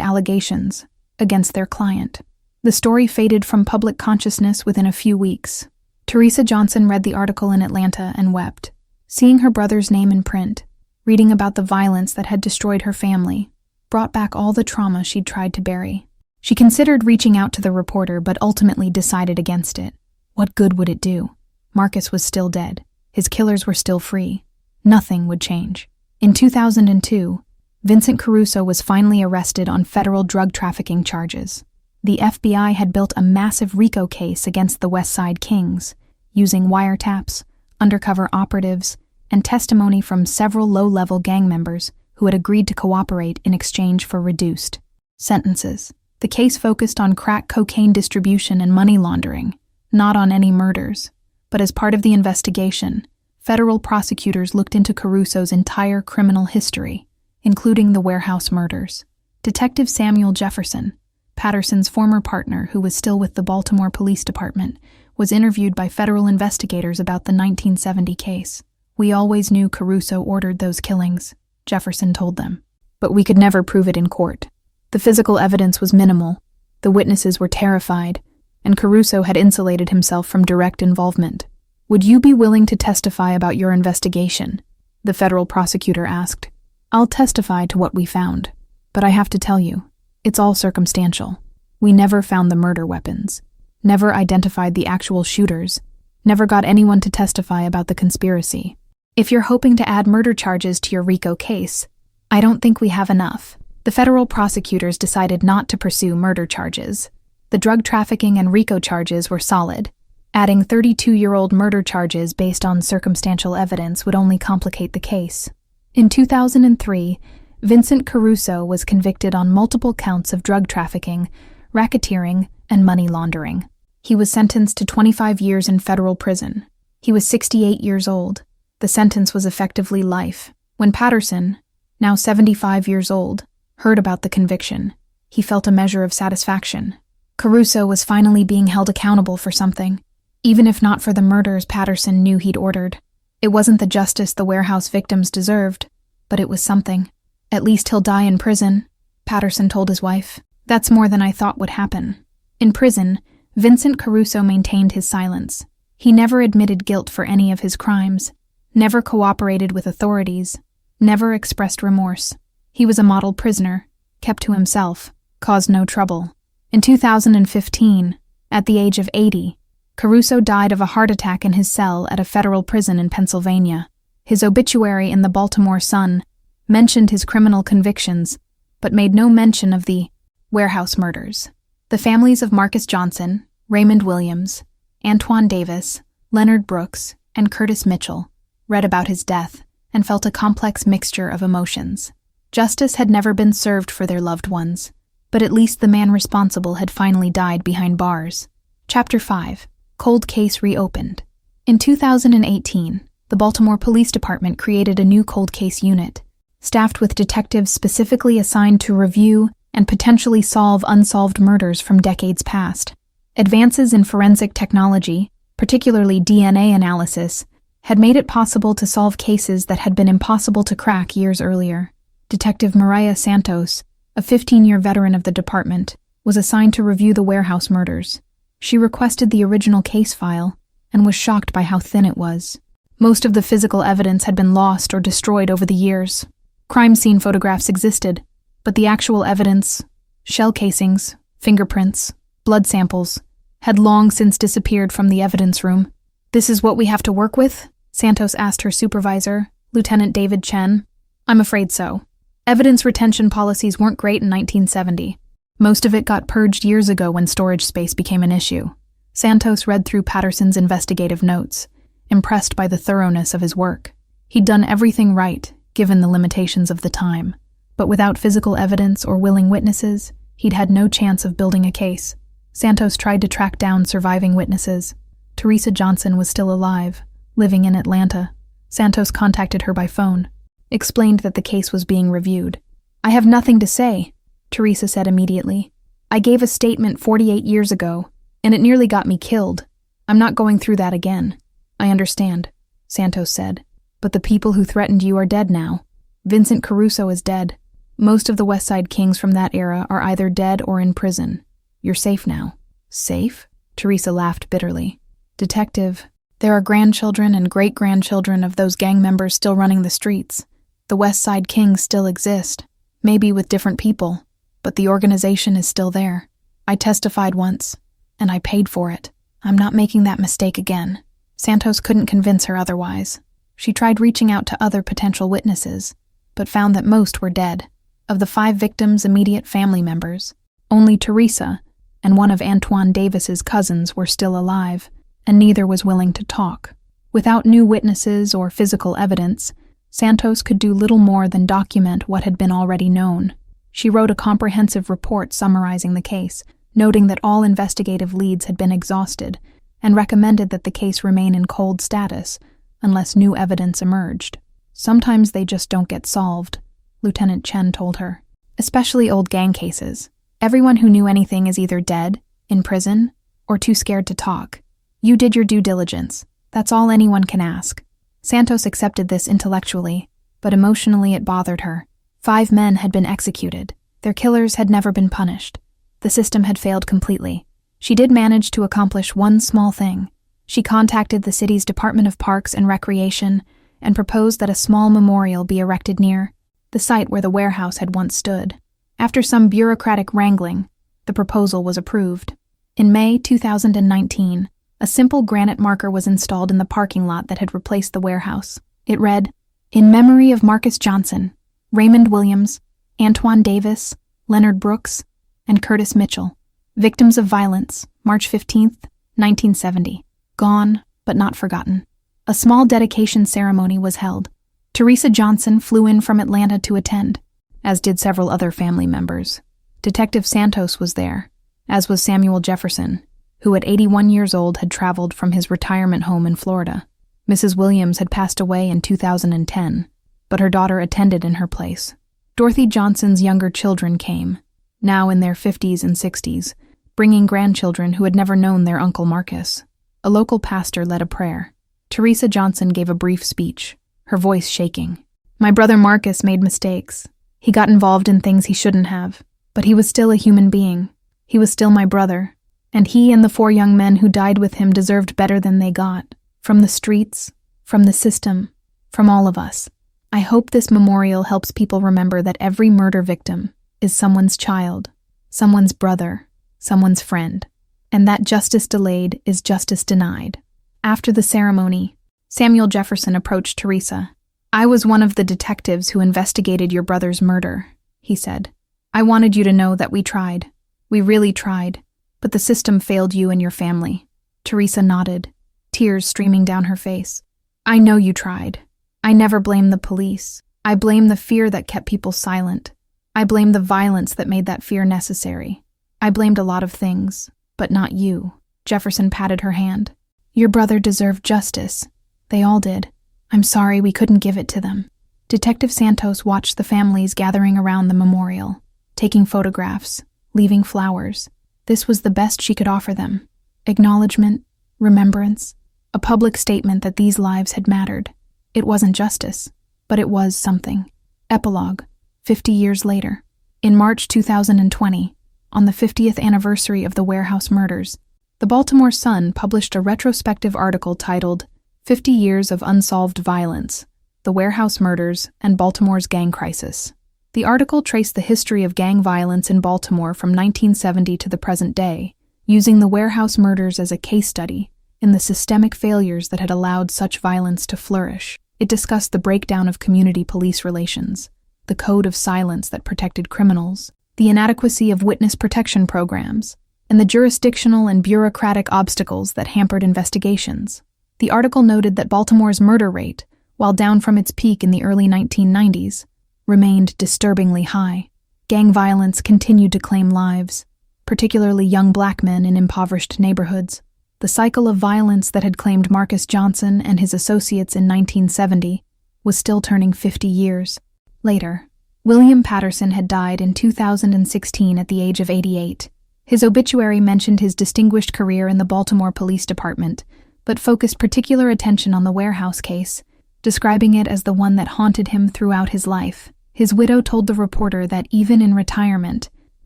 allegations against their client. The story faded from public consciousness within a few weeks. Teresa Johnson read the article in Atlanta and wept. Seeing her brother's name in print, reading about the violence that had destroyed her family, brought back all the trauma she'd tried to bury. She considered reaching out to the reporter but ultimately decided against it. What good would it do? Marcus was still dead. His killers were still free. Nothing would change. In 2002, Vincent Caruso was finally arrested on federal drug trafficking charges. The FBI had built a massive RICO case against the West Side Kings, using wiretaps, undercover operatives, and testimony from several low-level gang members who had agreed to cooperate in exchange for reduced sentences. The case focused on crack cocaine distribution and money laundering, not on any murders. But as part of the investigation, federal prosecutors looked into Caruso's entire criminal history, including the warehouse murders. Detective Samuel Jefferson, Patterson's former partner who was still with the Baltimore Police Department, was interviewed by federal investigators about the 1970 case. "We always knew Caruso ordered those killings," Jefferson told them. "But we could never prove it in court. The physical evidence was minimal, the witnesses were terrified, and Caruso had insulated himself from direct involvement. Would you be willing to testify about your investigation? The federal prosecutor asked. I'll testify to what we found, but I have to tell you, it's all circumstantial. We never found the murder weapons, never identified the actual shooters, never got anyone to testify about the conspiracy. If you're hoping to add murder charges to your RICO case, I don't think we have enough. The federal prosecutors decided not to pursue murder charges. The drug trafficking and RICO charges were solid. Adding 32-year-old murder charges based on circumstantial evidence would only complicate the case. In 2003, Vincent Caruso was convicted on multiple counts of drug trafficking, racketeering, and money laundering. He was sentenced to 25 years in federal prison. He was 68 years old. The sentence was effectively life. When Patterson, now 75 years old, heard about the conviction, he felt a measure of satisfaction. Caruso was finally being held accountable for something, even if not for the murders Patterson knew he'd ordered. It wasn't the justice the warehouse victims deserved, but it was something. At least he'll die in prison, Patterson told his wife. That's more than I thought would happen. In prison, Vincent Caruso maintained his silence. He never admitted guilt for any of his crimes, never cooperated with authorities, never expressed remorse. He was a model prisoner, kept to himself, caused no trouble. In 2015, at the age of 80, Caruso died of a heart attack in his cell at a federal prison in Pennsylvania. His obituary in the Baltimore Sun mentioned his criminal convictions, but made no mention of the warehouse murders. The families of Marcus Johnson, Raymond Williams, Antoine Davis, Leonard Brooks, and Curtis Mitchell read about his death and felt a complex mixture of emotions. Justice had never been served for their loved ones, but at least the man responsible had finally died behind bars. Chapter 5. Cold Case Reopened. In 2018, the Baltimore Police Department created a new cold case unit, staffed with detectives specifically assigned to review and potentially solve unsolved murders from decades past. Advances in forensic technology, particularly DNA analysis, had made it possible to solve cases that had been impossible to crack years earlier. Detective Mariah Santos, a 15-year veteran of the department, was assigned to review the warehouse murders. She requested the original case file and was shocked by how thin it was. Most of the physical evidence had been lost or destroyed over the years. Crime scene photographs existed, but the actual evidence, shell casings, fingerprints, blood samples, had long since disappeared from the evidence room. "This is what we have to work with?" Santos asked her supervisor, Lieutenant David Chen. "I'm afraid so. Evidence retention policies weren't great in 1970. Most of it got purged years ago when storage space became an issue." Santos read through Patterson's investigative notes, impressed by the thoroughness of his work. He'd done everything right, given the limitations of the time. But without physical evidence or willing witnesses, he'd had no chance of building a case. Santos tried to track down surviving witnesses. Teresa Johnson was still alive, living in Atlanta. Santos contacted her by phone, explained that the case was being reviewed. "I have nothing to say," Teresa said immediately. "I gave a statement 48 years ago, and it nearly got me killed. I'm not going through that again." "I understand," Santos said, "but the people who threatened you are dead now. Vincent Caruso is dead. Most of the West Side Kings from that era are either dead or in prison. You're safe now." "Safe?" Teresa laughed bitterly. "Detective, there are grandchildren and great-grandchildren of those gang members still running the streets. The West Side Kings still exist, maybe with different people, but the organization is still there. I testified once, and I paid for it. I'm not making that mistake again." Santos couldn't convince her otherwise. She tried reaching out to other potential witnesses, but found that most were dead. Of the 5 victims' immediate family members, only Teresa and one of Antoine Davis's cousins were still alive, and neither was willing to talk. Without new witnesses or physical evidence, Santos could do little more than document what had been already known. She wrote a comprehensive report summarizing the case, noting that all investigative leads had been exhausted, and recommended that the case remain in cold status unless new evidence emerged. "Sometimes they just don't get solved," Lieutenant Chen told her. "Especially old gang cases. Everyone who knew anything is either dead, in prison, or too scared to talk. You did your due diligence. That's all anyone can ask." Santos accepted this intellectually, but emotionally it bothered her. 5 men had been executed. Their killers had never been punished. The system had failed completely. She did manage to accomplish one small thing: She contacted the city's Department of Parks and Recreation and proposed that a small memorial be erected near the site where the warehouse had once stood. After some bureaucratic wrangling, the proposal was approved. In May 2019, a simple granite marker was installed in the parking lot that had replaced the warehouse. It read, "In memory of Marcus Johnson, Raymond Williams, Antoine Davis, Leonard Brooks, and Curtis Mitchell, victims of violence, March 15, 1970. Gone, but not forgotten." A small dedication ceremony was held. Teresa Johnson flew in from Atlanta to attend, as did several other family members. Detective Santos was there, as was Samuel Jefferson, who at 81 years old had traveled from his retirement home in Florida. Mrs. Williams had passed away in 2010, but her daughter attended in her place. Dorothy Johnson's younger children came, now in their 50s and 60s, bringing grandchildren who had never known their Uncle Marcus. A local pastor led a prayer. Teresa Johnson gave a brief speech, her voice shaking. "My brother Marcus made mistakes. He got involved in things he shouldn't have, but he was still a human being. He was still my brother, and he and the 4 young men who died with him deserved better than they got. From the streets, from the system, from all of us. I hope this memorial helps people remember that every murder victim is someone's child, someone's brother, someone's friend, and that justice delayed is justice denied." After the ceremony, Samuel Jefferson approached Teresa. "I was one of the detectives who investigated your brother's murder," he said. "I wanted you to know that we tried. We really tried, but the system failed you and your family." Teresa nodded, tears streaming down her face. "I know you tried. I never blame the police. I blame the fear that kept people silent. I blame the violence that made that fear necessary. I blamed a lot of things, but not you." Jefferson patted her hand. "Your brother deserved justice. They all did. I'm sorry we couldn't give it to them." Detective Santos watched the families gathering around the memorial, taking photographs, leaving flowers. This was the best she could offer them. Acknowledgement, remembrance, a public statement that these lives had mattered. It wasn't justice, but it was something. Epilogue, 50 years later. In March 2020, on the 50th anniversary of the warehouse murders, the Baltimore Sun published a retrospective article titled 50 Years of Unsolved Violence, The Warehouse Murders and Baltimore's Gang Crisis. The article traced the history of gang violence in Baltimore from 1970 to the present day, using the warehouse murders as a case study in the systemic failures that had allowed such violence to flourish. It discussed the breakdown of community police relations, the code of silence that protected criminals, the inadequacy of witness protection programs, and the jurisdictional and bureaucratic obstacles that hampered investigations. The article noted that Baltimore's murder rate, while down from its peak in the early 1990s, remained disturbingly high. Gang violence continued to claim lives, particularly young black men in impoverished neighborhoods. The cycle of violence that had claimed Marcus Johnson and his associates in 1970 was still turning 50 years. Later, William Patterson had died in 2016 at the age of 88. His obituary mentioned his distinguished career in the Baltimore Police Department, but focused particular attention on the warehouse case, describing it as the one that haunted him throughout his life. His widow told the reporter that even in retirement,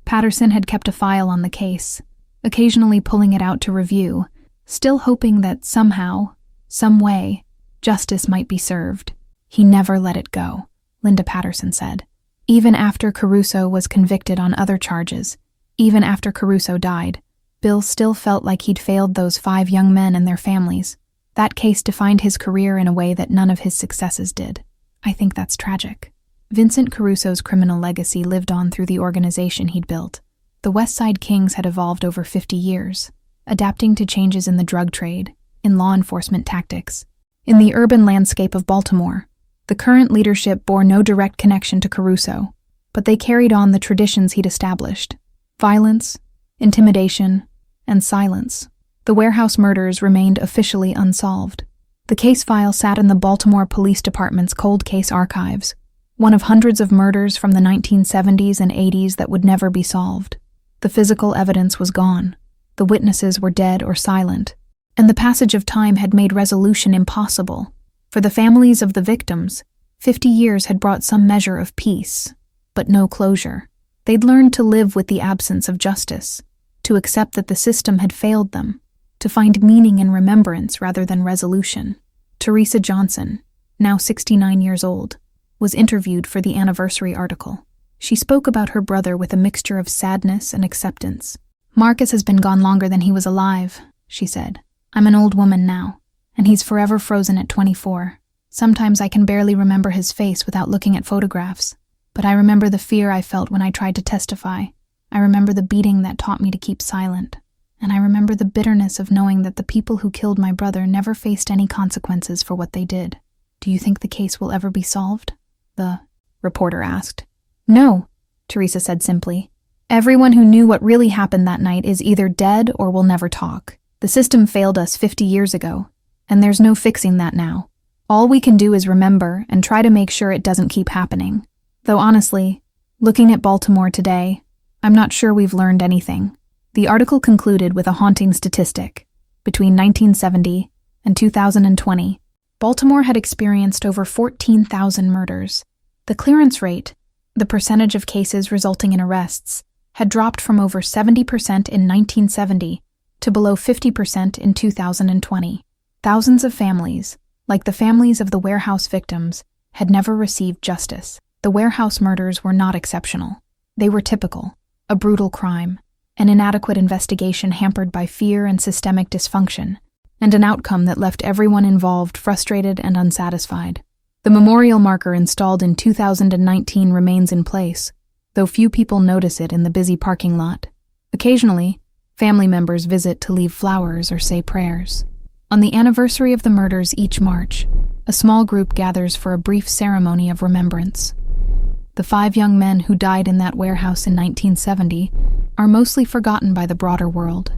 Patterson had kept a file on the case, occasionally pulling it out to review, still hoping that somehow, some way, justice might be served. "He never let it go," Linda Patterson said. Even after Caruso was convicted on other charges, even after Caruso died, Bill still felt like he'd failed those 5 young men and their families. That case defined his career in a way that none of his successes did. I think that's tragic. Vincent Caruso's criminal legacy lived on through the organization he'd built. The West Side Kings had evolved over 50 years, adapting to changes in the drug trade, in law enforcement tactics. In the urban landscape of Baltimore, the current leadership bore no direct connection to Caruso, but they carried on the traditions he'd established: violence, intimidation, and silence. The warehouse murders remained officially unsolved. The case file sat in the Baltimore Police Department's cold case archives, one of hundreds of murders from the 1970s and 80s that would never be solved. The physical evidence was gone. The witnesses were dead or silent, and the passage of time had made resolution impossible. For the families of the victims, 50 years had brought some measure of peace, but no closure. They'd learned to live with the absence of justice, to accept that the system had failed them, to find meaning in remembrance rather than resolution. Teresa Johnson, now 69 years old, was interviewed for the anniversary article. She spoke about her brother with a mixture of sadness and acceptance. "Marcus has been gone longer than he was alive," she said. "I'm an old woman now, and he's forever frozen at 24. Sometimes I can barely remember his face without looking at photographs, but I remember the fear I felt when I tried to testify. I remember the beating that taught me to keep silent. And I remember the bitterness of knowing that the people who killed my brother never faced any consequences for what they did." "Do you think the case will ever be solved?" the reporter asked. "No," Teresa said simply. "Everyone who knew what really happened that night is either dead or will never talk. The system failed us 50 years ago, and there's no fixing that now. All we can do is remember and try to make sure it doesn't keep happening. Though honestly, looking at Baltimore today, I'm not sure we've learned anything." The article concluded with a haunting statistic. Between 1970 and 2020, Baltimore had experienced over 14,000 murders. The clearance rate, the percentage of cases resulting in arrests, had dropped from over 70% in 1970 to below 50% in 2020. Thousands of families, like the families of the warehouse victims, had never received justice. The warehouse murders were not exceptional. They were typical, a brutal crime, an inadequate investigation hampered by fear and systemic dysfunction, and an outcome that left everyone involved frustrated and unsatisfied. The memorial marker installed in 2019 remains in place, though few people notice it in the busy parking lot. Occasionally, family members visit to leave flowers or say prayers. On the anniversary of the murders each March, a small group gathers for a brief ceremony of remembrance. The 5 young men who died in that warehouse in 1970 are mostly forgotten by the broader world.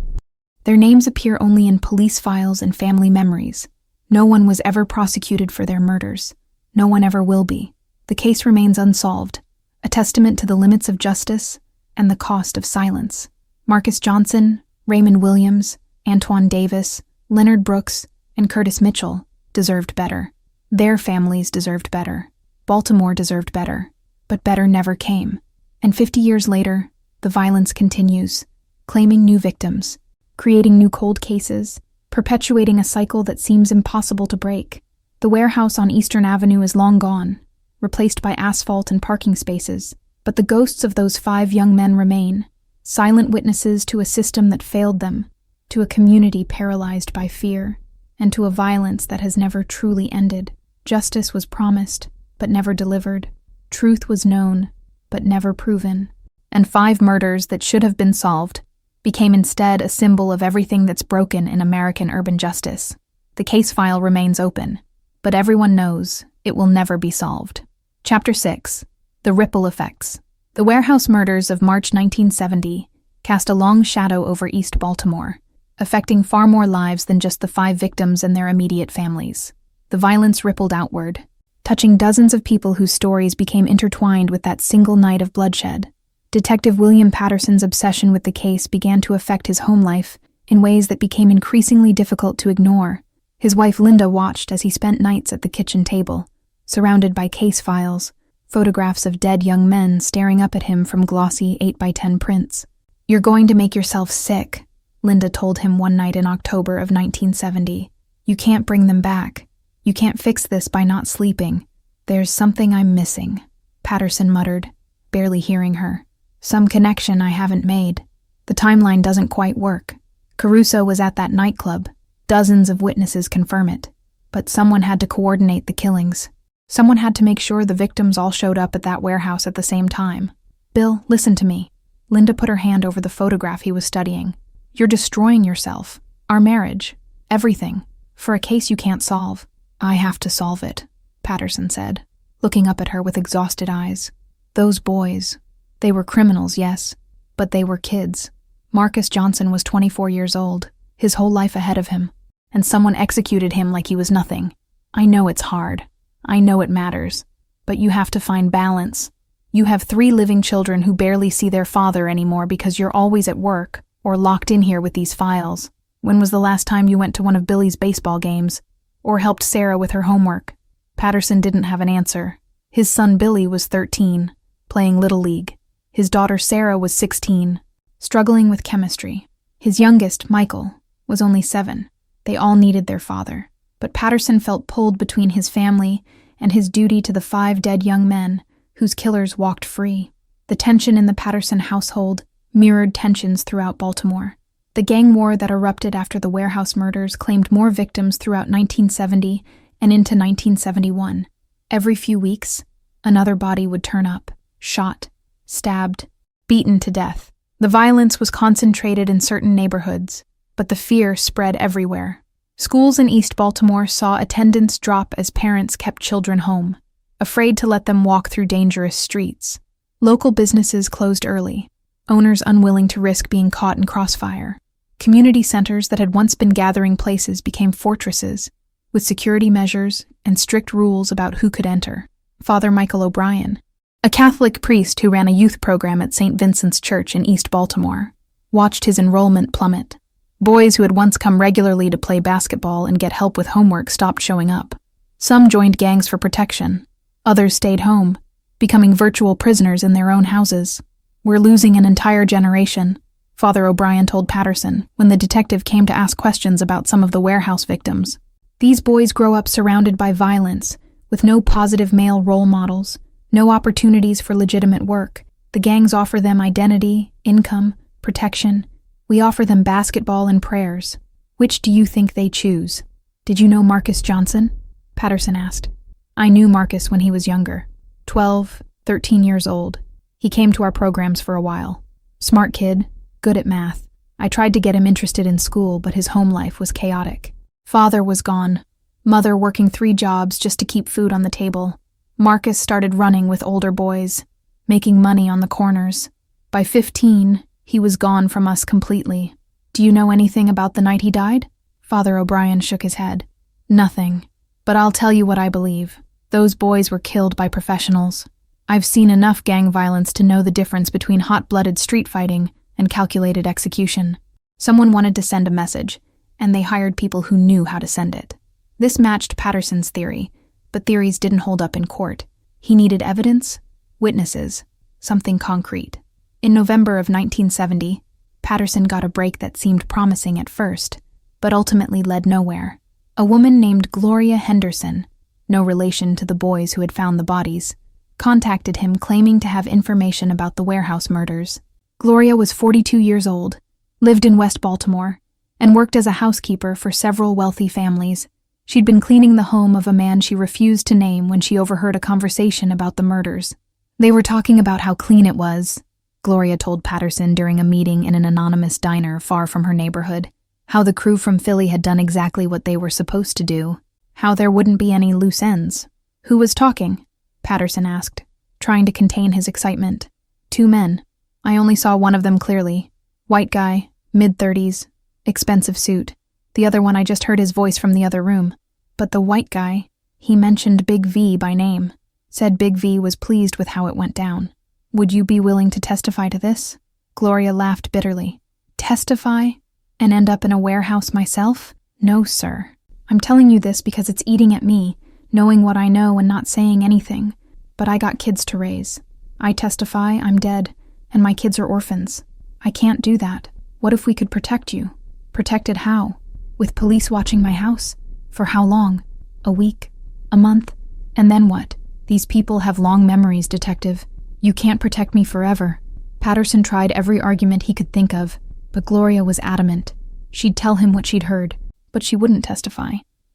Their names appear only in police files and family memories. No one was ever prosecuted for their murders. No one ever will be. The case remains unsolved, a testament to the limits of justice and the cost of silence. Marcus Johnson, Raymond Williams, Antoine Davis, Leonard Brooks, and Curtis Mitchell deserved better. Their families deserved better. Baltimore deserved better. But better never came. And 50 years later, the violence continues, claiming new victims, creating new cold cases, perpetuating a cycle that seems impossible to break. The warehouse on Eastern Avenue is long gone, replaced by asphalt and parking spaces, but the ghosts of those 5 young men remain, silent witnesses to a system that failed them, to a community paralyzed by fear, and to a violence that has never truly ended. Justice was promised, but never delivered. Truth was known, but never proven. And 5 murders that should have been solved became instead a symbol of everything that's broken in American urban justice. The case file remains open, but everyone knows it will never be solved. Chapter 6. The Ripple Effects. The warehouse murders of March 1970 cast a long shadow over East Baltimore, affecting far more lives than just the 5 victims and their immediate families. The violence rippled outward, touching dozens of people whose stories became intertwined with that single night of bloodshed. Detective William Patterson's obsession with the case began to affect his home life in ways that became increasingly difficult to ignore. His wife Linda watched as he spent nights at the kitchen table, surrounded by case files, photographs of dead young men staring up at him from glossy 8x10 prints. "You're going to make yourself sick," Linda told him one night in October of 1970. "You can't bring them back. You can't fix this by not sleeping. There's something I'm missing," Patterson muttered, barely hearing her. "Some connection I haven't made. The timeline doesn't quite work. Caruso was at that nightclub. Dozens of witnesses confirm it. But someone had to coordinate the killings. Someone had to make sure the victims all showed up at that warehouse at the same time. Bill, listen to me." Linda put her hand over the photograph he was studying. "You're destroying yourself, our marriage, everything, for a case you can't solve." "I have to solve it," Patterson said, looking up at her with exhausted eyes. "Those boys, they were criminals, yes, but they were kids. Marcus Johnson was 24 years old, his whole life ahead of him, and someone executed him like he was nothing. I know it's hard. I know it matters. But you have to find balance. You have 3 living children who barely see their father anymore because you're always at work or locked in here with these files. When was the last time you went to one of Billy's baseball games or helped Sarah with her homework?" Patterson didn't have an answer. His son Billy was 13, playing Little League. His daughter Sarah was 16, struggling with chemistry. His youngest, Michael, was only 7. They all needed their father. But Patterson felt pulled between his family and his duty to the 5 dead young men whose killers walked free. The tension in the Patterson household mirrored tensions throughout Baltimore. The gang war that erupted after the warehouse murders claimed more victims throughout 1970 and into 1971. Every few weeks, another body would turn up, shot, stabbed, beaten to death. The violence was concentrated in certain neighborhoods, but the fear spread everywhere. Schools in East Baltimore saw attendance drop as parents kept children home, afraid to let them walk through dangerous streets. Local businesses closed early, owners unwilling to risk being caught in crossfire. Community centers that had once been gathering places became fortresses, with security measures and strict rules about who could enter. Father Michael O'Brien, a Catholic priest who ran a youth program at St. Vincent's Church in East Baltimore, watched his enrollment plummet. Boys who had once come regularly to play basketball and get help with homework stopped showing up. Some joined gangs for protection. Others stayed home, becoming virtual prisoners in their own houses. "We're losing an entire generation," Father O'Brien told Patterson when the detective came to ask questions about some of the warehouse victims. "These boys grow up surrounded by violence, with no positive male role models, no opportunities for legitimate work. The gangs offer them identity, income, protection. We offer them basketball and prayers. Which do you think they choose?" "Did you know Marcus Johnson?" Patterson asked. "I knew Marcus when he was younger, 12, 13 years old. He came to our programs for a while. Smart kid, good at math. I tried to get him interested in school, but his home life was chaotic. Father was gone. Mother working 3 jobs just to keep food on the table. Marcus started running with older boys, making money on the corners. By 15, he was gone from us completely. Do you know anything about the night he died?" Father O'Brien shook his head. "Nothing. But I'll tell you what I believe. Those boys were killed by professionals. I've seen enough gang violence to know the difference between hot-blooded street fighting and calculated execution. Someone wanted to send a message, and they hired people who knew how to send it." This matched Patterson's theory, but theories didn't hold up in court. He needed evidence, witnesses, something concrete. In November of 1970, Patterson got a break that seemed promising at first, but ultimately led nowhere. A woman named Gloria Henderson, no relation to the boys who had found the bodies, contacted him claiming to have information about the warehouse murders. Gloria was 42 years old, lived in West Baltimore, and worked as a housekeeper for several wealthy families. She'd been cleaning the home of a man she refused to name when she overheard a conversation about the murders. "They were talking about how clean it was," Gloria told Patterson during a meeting in an anonymous diner far from her neighborhood. "How the crew from Philly had done exactly what they were supposed to do. How there wouldn't be any loose ends." "Who was talking?" Patterson asked, trying to contain his excitement. "2 men. I only saw one of them clearly. White guy, mid-30s, expensive suit. The other one I just heard his voice from the other room. But the white guy, he mentioned Big V by name. Said Big V was pleased with how it went down. Would you be willing to testify to this?" Gloria laughed bitterly. "Testify? And end up in a warehouse myself? No, sir. I'm telling you this because it's eating at me, knowing what I know and not saying anything. But I got kids to raise. I testify, I'm dead, and my kids are orphans. I can't do that. What if we could protect you? Protected how? With police watching my house? For how long? A week? A month? And then what? These people have long memories, detective. You can't protect me forever." Patterson tried every argument he could think of, but Gloria was adamant. She'd tell him what she'd heard, but she wouldn't testify.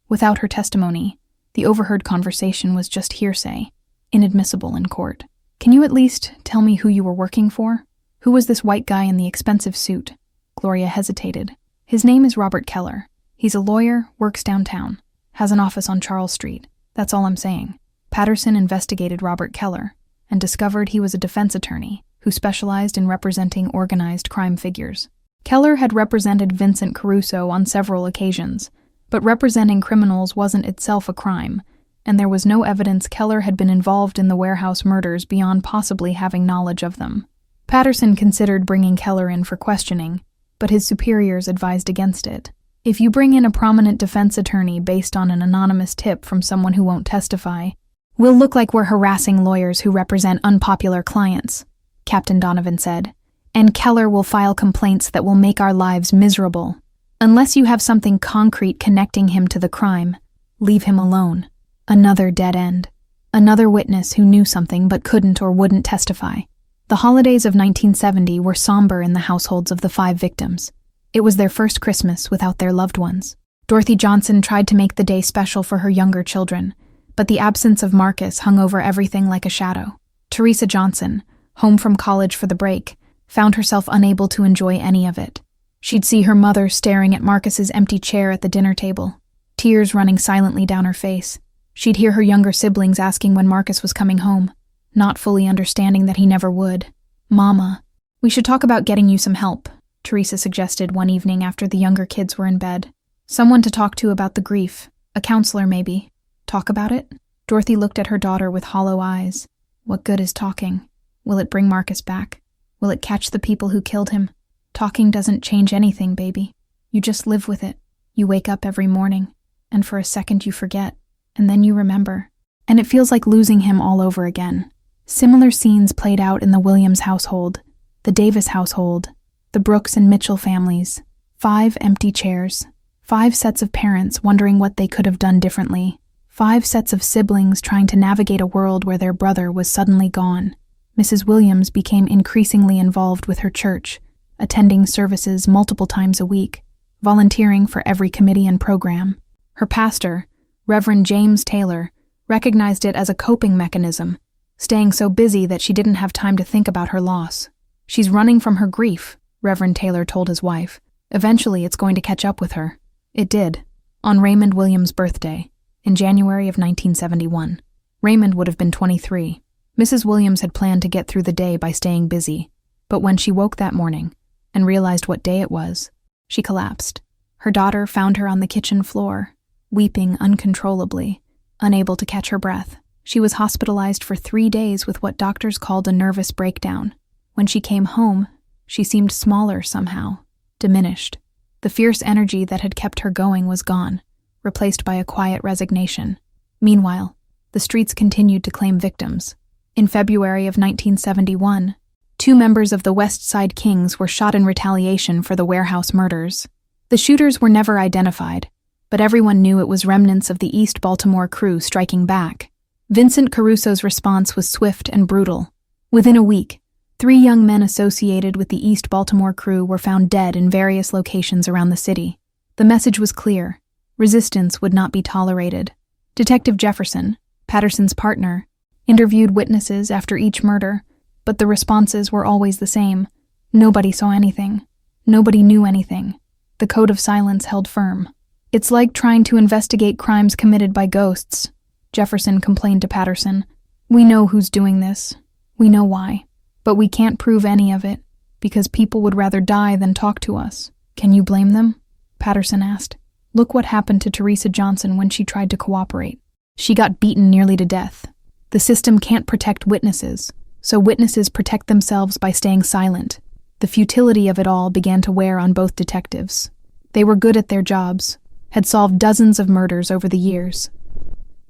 Without her testimony, the overheard conversation was just hearsay, inadmissible in court. "Can you at least tell me who you were working for? Who was this white guy in the expensive suit?" Gloria hesitated. "His name is Robert Keller. He's a lawyer, works downtown, has an office on Charles Street. That's all I'm saying." Patterson investigated Robert Keller and discovered he was a defense attorney who specialized in representing organized crime figures. Keller had represented Vincent Caruso on several occasions, but representing criminals wasn't itself a crime, and there was no evidence Keller had been involved in the warehouse murders beyond possibly having knowledge of them. Patterson considered bringing Keller in for questioning, but his superiors advised against it. "If you bring in a prominent defense attorney based on an anonymous tip from someone who won't testify, we'll look like we're harassing lawyers who represent unpopular clients," Captain Donovan said, "and Keller will file complaints that will make our lives miserable." Unless you have something concrete connecting him to the crime, leave him alone. Another dead end. Another witness who knew something but couldn't or wouldn't testify. The holidays of 1970 were somber in the households of the 5 victims. It was their first Christmas without their loved ones. Dorothy Johnson tried to make the day special for her younger children, but the absence of Marcus hung over everything like a shadow. Teresa Johnson, home from college for the break, found herself unable to enjoy any of it. She'd see her mother staring at Marcus's empty chair at the dinner table, tears running silently down her face. She'd hear her younger siblings asking when Marcus was coming home, not fully understanding that he never would. "Mama, we should talk about getting you some help," Teresa suggested one evening after the younger kids were in bed. "Someone to talk to about the grief, a counselor maybe." "Talk about it?" Dorothy looked at her daughter with hollow eyes. What good is talking? Will it bring Marcus back? Will it catch the people who killed him? Talking doesn't change anything, baby. You just live with it. You wake up every morning, and for a second you forget, and then you remember. And it feels like losing him all over again. Similar scenes played out in the Williams household, the Davis household, the Brooks and Mitchell families. 5 empty chairs. 5 sets of parents wondering what they could have done differently. 5 sets of siblings trying to navigate a world where their brother was suddenly gone. Mrs. Williams became increasingly involved with her church, attending services multiple times a week, volunteering for every committee and program. Her pastor, Reverend James Taylor, recognized it as a coping mechanism, staying so busy that she didn't have time to think about her loss. "She's running from her grief," Reverend Taylor told his wife. "Eventually it's going to catch up with her." It did, on Raymond Williams' birthday, in January of 1971. Raymond would have been 23. Mrs. Williams had planned to get through the day by staying busy, but when she woke that morning and realized what day it was, she collapsed. Her daughter found her on the kitchen floor, weeping uncontrollably, unable to catch her breath. She was hospitalized for 3 days with what doctors called a nervous breakdown. When she came home, she seemed smaller somehow, diminished. The fierce energy that had kept her going was gone, replaced by a quiet resignation. Meanwhile, the streets continued to claim victims. In February of 1971, 2 members of the West Side Kings were shot in retaliation for the warehouse murders. The shooters were never identified, but everyone knew it was remnants of the East Baltimore crew striking back. Vincent Caruso's response was swift and brutal. Within a week, 3 young men associated with the East Baltimore crew were found dead in various locations around the city. The message was clear. Resistance would not be tolerated. Detective Jefferson, Patterson's partner, interviewed witnesses after each murder, but the responses were always the same. Nobody saw anything. Nobody knew anything. The code of silence held firm. "It's like trying to investigate crimes committed by ghosts," Jefferson complained to Patterson. "We know who's doing this. We know why. But we can't prove any of it, because people would rather die than talk to us. Can you blame them?" Patterson asked. "Look what happened to Teresa Johnson when she tried to cooperate. She got beaten nearly to death. The system can't protect witnesses, so witnesses protect themselves by staying silent." The futility of it all began to wear on both detectives. They were good at their jobs, had solved dozens of murders over the years.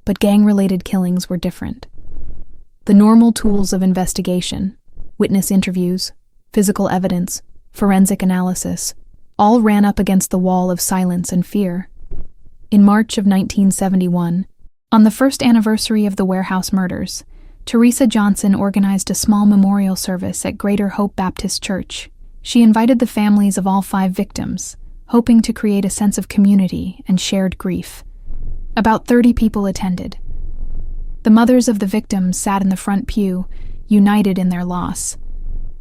But gang-related killings were different. The normal tools of investigation, witness interviews, physical evidence, forensic analysis, all ran up against the wall of silence and fear. In March of 1971, on the first anniversary of the warehouse murders, Teresa Johnson organized a small memorial service at Greater Hope Baptist Church. She invited the families of all 5 victims, hoping to create a sense of community and shared grief. About 30 people attended. The mothers of the victims sat in the front pew, united in their loss.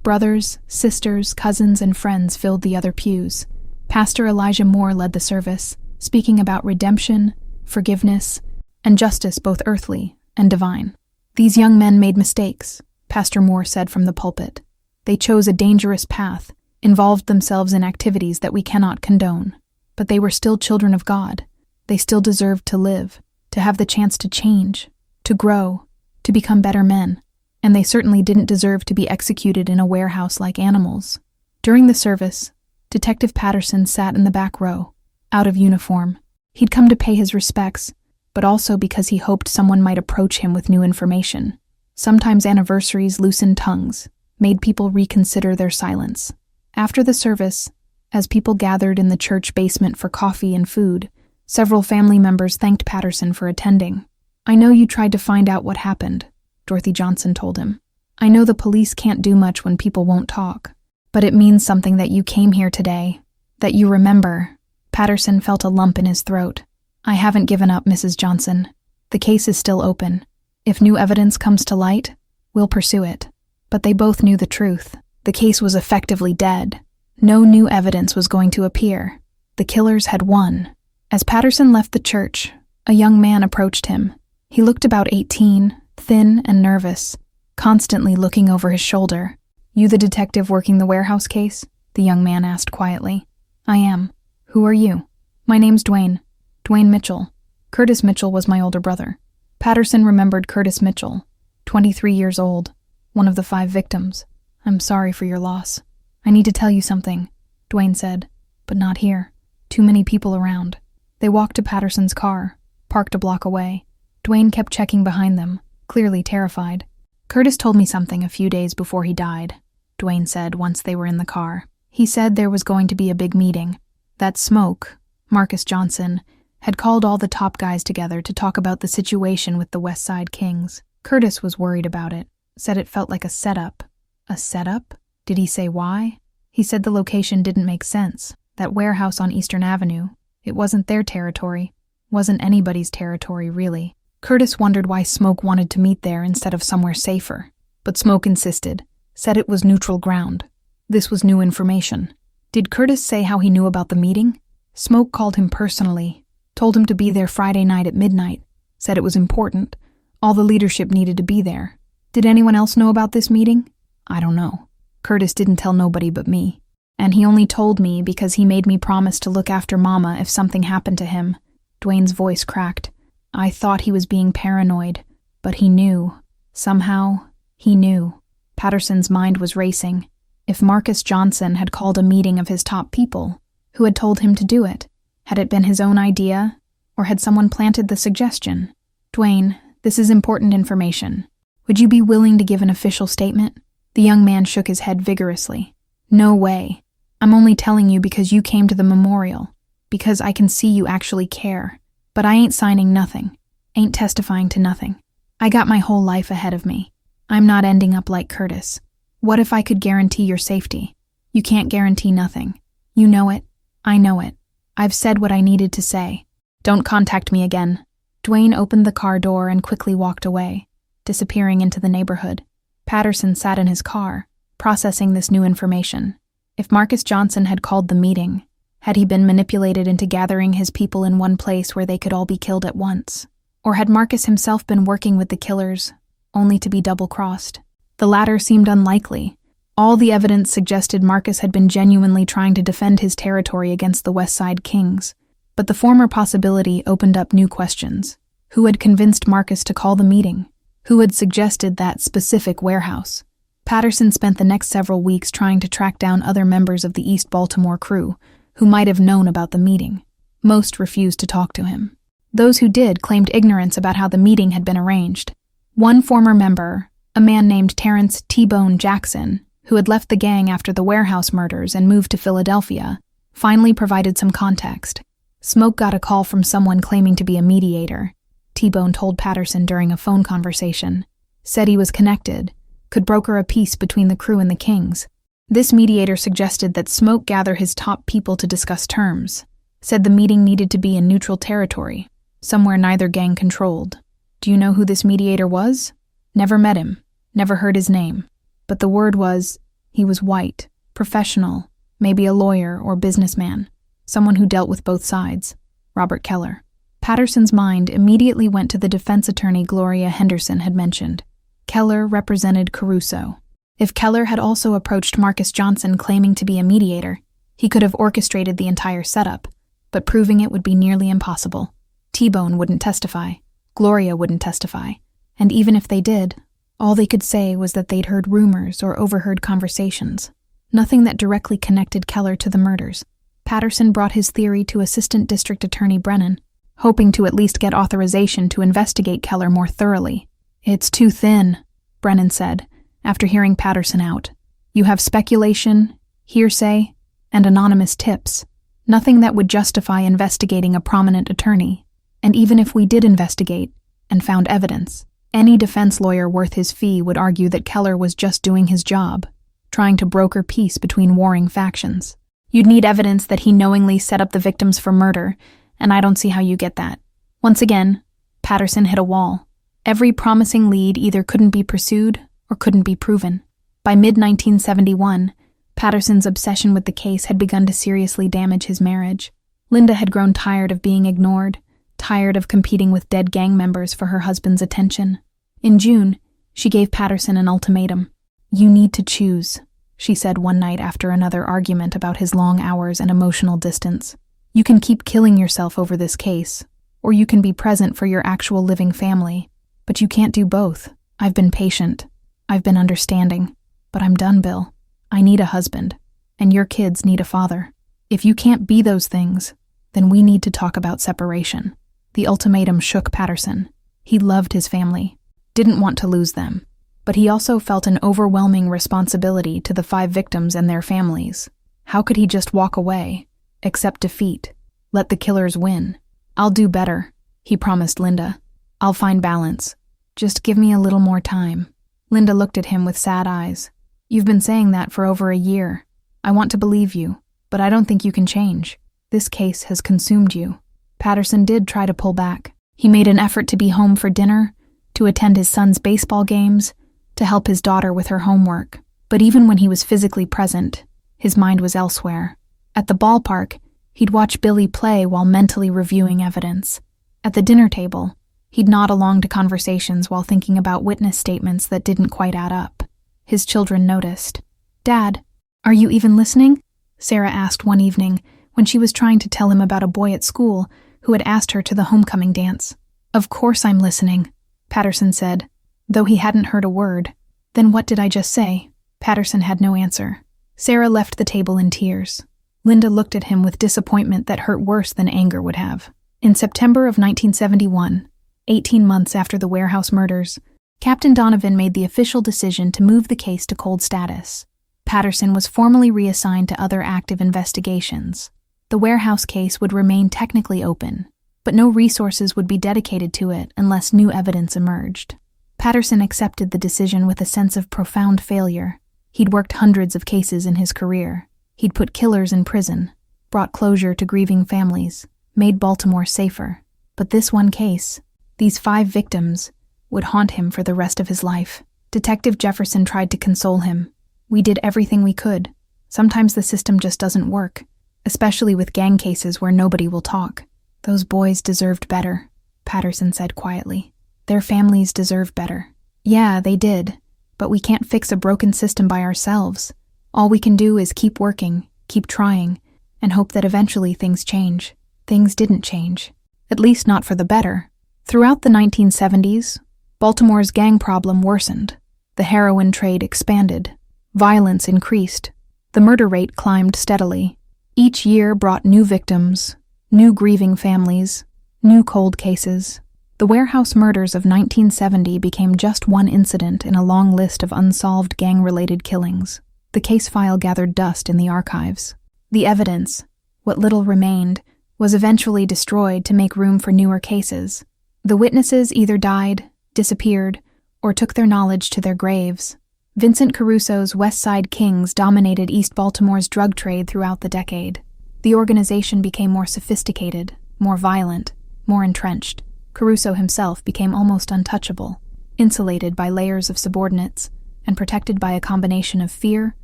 Brothers, sisters, cousins, and friends filled the other pews. Pastor Elijah Moore led the service, speaking about redemption, forgiveness, and justice both earthly and divine. "These young men made mistakes," Pastor Moore said from the pulpit. "They chose a dangerous path, involved themselves in activities that we cannot condone. But they were still children of God. They still deserved to live, to have the chance to change, to grow, to become better men. And they certainly didn't deserve to be executed in a warehouse like animals." During the service, Detective Patterson sat in the back row, out of uniform. He'd come to pay his respects, but also because he hoped someone might approach him with new information. Sometimes anniversaries loosened tongues, made people reconsider their silence. After the service, As people gathered in the church basement for coffee and food, several family members thanked Patterson for attending. "I know you tried to find out what happened," Dorothy Johnson told him. "I know the police can't do much when people won't talk, but it means something that you came here today, that you remember." Patterson felt a lump in his throat. "I haven't given up, Mrs. Johnson. The case is still open. If new evidence comes to light, we'll pursue it." But they both knew the truth. The case was effectively dead. No new evidence was going to appear. The killers had won. As Patterson left the church, a young man approached him. He looked about 18, thin and nervous, constantly looking over his shoulder. "You the detective working the warehouse case?" the young man asked quietly. "I am. Who are you?" "My name's Dwayne. Dwayne Mitchell. Curtis Mitchell was my older brother." Patterson remembered Curtis Mitchell, 23 years old, one of the 5 victims. "I'm sorry for your loss." "I need to tell you something," Dwayne said, "but not here. Too many people around." They walked to Patterson's car, parked a block away. Dwayne kept checking behind them, clearly terrified. "Curtis told me something a few days before he died," Dwayne said once they were in the car. "He said there was going to be a big meeting. That Smoke, Marcus Johnson, had called all the top guys together to talk about the situation with the West Side Kings. Curtis was worried about it, said it felt like a setup." "A setup? Did he say why?" "He said the location didn't make sense. That warehouse on Eastern Avenue, it wasn't their territory. Wasn't anybody's territory, really." Curtis wondered why Smoke wanted to meet there instead of somewhere safer. But Smoke insisted, said it was neutral ground. This was new information. Did Curtis say how he knew about the meeting? Smoke called him personally, told him to be there Friday night at midnight, said it was important. All the leadership needed to be there. Did anyone else know about this meeting? I don't know. Curtis didn't tell nobody but me. And he only told me because he made me promise to look after Mama if something happened to him. Dwayne's voice cracked. I thought he was being paranoid, but he knew. Somehow, he knew. Patterson's mind was racing. If Marcus Johnson had called a meeting of his top people, who had told him to do it? Had it been his own idea, or had someone planted the suggestion? Dwayne, this is important information. Would you be willing to give an official statement? The young man shook his head vigorously. No way. I'm only telling you because you came to the memorial, because I can see you actually care. But I ain't signing nothing, ain't testifying to nothing. I got my whole life ahead of me. I'm not ending up like Curtis. What if I could guarantee your safety? You can't guarantee nothing. You know it. I know it. I've said what I needed to say. Don't contact me again. Dwayne opened the car door and quickly walked away, disappearing into the neighborhood. Patterson sat in his car, processing this new information. If Marcus Johnson had called the meeting, had he been manipulated into gathering his people in one place where they could all be killed at once? Or had Marcus himself been working with the killers, only to be double-crossed? The latter seemed unlikely. All the evidence suggested Marcus had been genuinely trying to defend his territory against the West Side Kings. But the former possibility opened up new questions. Who had convinced Marcus to call the meeting? Who had suggested that specific warehouse? Patterson spent the next several weeks trying to track down other members of the East Baltimore crew who might have known about the meeting. Most refused to talk to him. Those who did claimed ignorance about how the meeting had been arranged. One former member, a man named Terrence T-Bone Jackson, who had left the gang after the warehouse murders and moved to Philadelphia, finally provided some context. Smoke got a call from someone claiming to be a mediator. T-Bone told Patterson during a phone conversation. Said he was connected, could broker a peace between the crew and the Kings. This mediator suggested that Smoke gather his top people to discuss terms. Said the meeting needed to be in neutral territory, somewhere neither gang controlled. Do you know who this mediator was? Never met him, never heard his name. But the word was, he was white, professional, maybe a lawyer or businessman, someone who dealt with both sides. Robert Keller. Patterson's mind immediately went to the defense attorney Gloria Henderson had mentioned. Keller represented Caruso. If Keller had also approached Marcus Johnson claiming to be a mediator, he could have orchestrated the entire setup, but proving it would be nearly impossible. T-Bone wouldn't testify. Gloria wouldn't testify. And even if they did, all they could say was that they'd heard rumors or overheard conversations. Nothing that directly connected Keller to the murders. Patterson brought his theory to Assistant District Attorney Brennan, hoping to at least get authorization to investigate Keller more thoroughly. It's too thin, Brennan said, after hearing Patterson out. You have speculation, hearsay, and anonymous tips. Nothing that would justify investigating a prominent attorney. And even if we did investigate and found evidence, any defense lawyer worth his fee would argue that Keller was just doing his job, trying to broker peace between warring factions. You'd need evidence that he knowingly set up the victims for murder, and I don't see how you get that. Once again, Patterson hit a wall. Every promising lead either couldn't be pursued or couldn't be proven. By mid-1971, Patterson's obsession with the case had begun to seriously damage his marriage. Linda had grown tired of being ignored, tired of competing with dead gang members for her husband's attention. In June, she gave Patterson an ultimatum. "You need to choose," she said one night after another argument about his long hours and emotional distance. "You can keep killing yourself over this case, or you can be present for your actual living family. But you can't do both. I've been patient. I've been understanding. But I'm done, Bill. I need a husband, and your kids need a father. If you can't be those things, then we need to talk about separation." The ultimatum shook Patterson. He loved his family, didn't want to lose them, but he also felt an overwhelming responsibility to the 5 victims and their families. How could he just walk away, accept defeat, let the killers win? "I'll do better," he promised Linda. "I'll find balance. Just give me a little more time." Linda looked at him with sad eyes. "You've been saying that for over a year. I want to believe you, but I don't think you can change. This case has consumed you." Patterson did try to pull back. He made an effort to be home for dinner, to attend his son's baseball games, to help his daughter with her homework. But even when he was physically present, his mind was elsewhere. At the ballpark, he'd watch Billy play while mentally reviewing evidence. At the dinner table, he'd nod along to conversations while thinking about witness statements that didn't quite add up. His children noticed. "Dad, are you even listening?" Sarah asked one evening when she was trying to tell him about a boy at school who had asked her to the homecoming dance. "Of course I'm listening," Patterson said, though he hadn't heard a word. "Then what did I just say?" Patterson had no answer. Sarah left the table in tears. Linda looked at him with disappointment that hurt worse than anger would have. In September of 1971, 18 months after the warehouse murders, Captain Donovan made the official decision to move the case to cold status. Patterson was formally reassigned to other active investigations. The warehouse case would remain technically open, but no resources would be dedicated to it unless new evidence emerged. Patterson accepted the decision with a sense of profound failure. He'd worked hundreds of cases in his career. He'd put killers in prison, brought closure to grieving families, made Baltimore safer. But this one case, these 5 victims, would haunt him for the rest of his life. Detective Jefferson tried to console him. "We did everything we could. Sometimes the system just doesn't work, especially with gang cases where nobody will talk." "Those boys deserved better," Patterson said quietly. "Their families deserve better." "Yeah, they did, but we can't fix a broken system by ourselves. All we can do is keep working, keep trying, and hope that eventually things change." Things didn't change, at least not for the better. Throughout the 1970s, Baltimore's gang problem worsened. The heroin trade expanded. Violence increased. The murder rate climbed steadily. Each year brought new victims, new grieving families, new cold cases. The warehouse murders of 1970 became just one incident in a long list of unsolved gang-related killings. The case file gathered dust in the archives. The evidence, what little remained, was eventually destroyed to make room for newer cases. The witnesses either died, disappeared, or took their knowledge to their graves. Vincent Caruso's West Side Kings dominated East Baltimore's drug trade throughout the decade. The organization became more sophisticated, more violent, more entrenched. Caruso himself became almost untouchable, insulated by layers of subordinates, and protected by a combination of fear,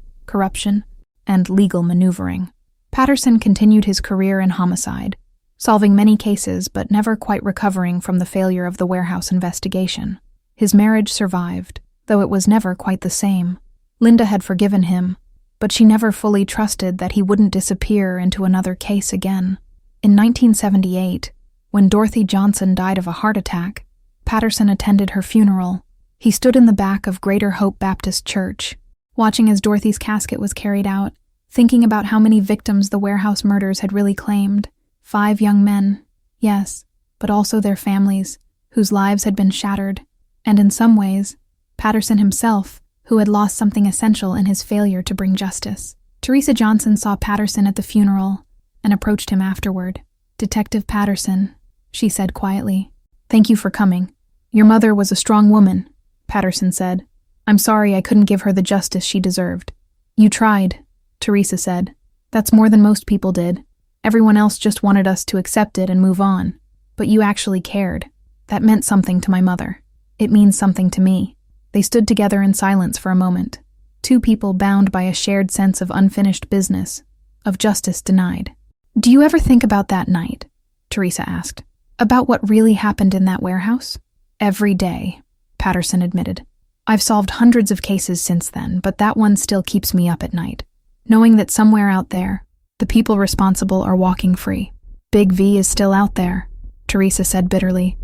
corruption, and legal maneuvering. Patterson continued his career in homicide, solving many cases but never quite recovering from the failure of the warehouse investigation. His marriage survived, though it was never quite the same. Linda had forgiven him, but she never fully trusted that he wouldn't disappear into another case again. In 1978, when Dorothy Johnson died of a heart attack, Patterson attended her funeral. He stood in the back of Greater Hope Baptist Church, watching as Dorothy's casket was carried out, thinking about how many victims the warehouse murders had really claimed. 5 young men, yes, but also their families, whose lives had been shattered, and in some ways, Patterson himself, who had lost something essential in his failure to bring justice. Teresa Johnson saw Patterson at the funeral and approached him afterward. "Detective Patterson," she said quietly. "Thank you for coming. Your mother was a strong woman," Patterson said. "I'm sorry I couldn't give her the justice she deserved." "You tried," Teresa said. "That's more than most people did. Everyone else just wanted us to accept it and move on. But you actually cared. That meant something to my mother. It means something to me." They stood together in silence for a moment. Two people bound by a shared sense of unfinished business, of justice denied. "Do you ever think about that night?" Teresa asked. "About what really happened in that warehouse?" "Every day," Patterson admitted. "I've solved hundreds of cases since then, but that one still keeps me up at night. Knowing that somewhere out there, the people responsible are walking free. Big V is still out there," Teresa said bitterly.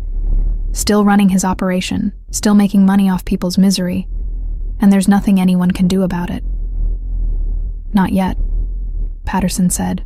"Still running his operation, still making money off people's misery. And there's nothing anyone can do about it." "Not yet," Patterson said.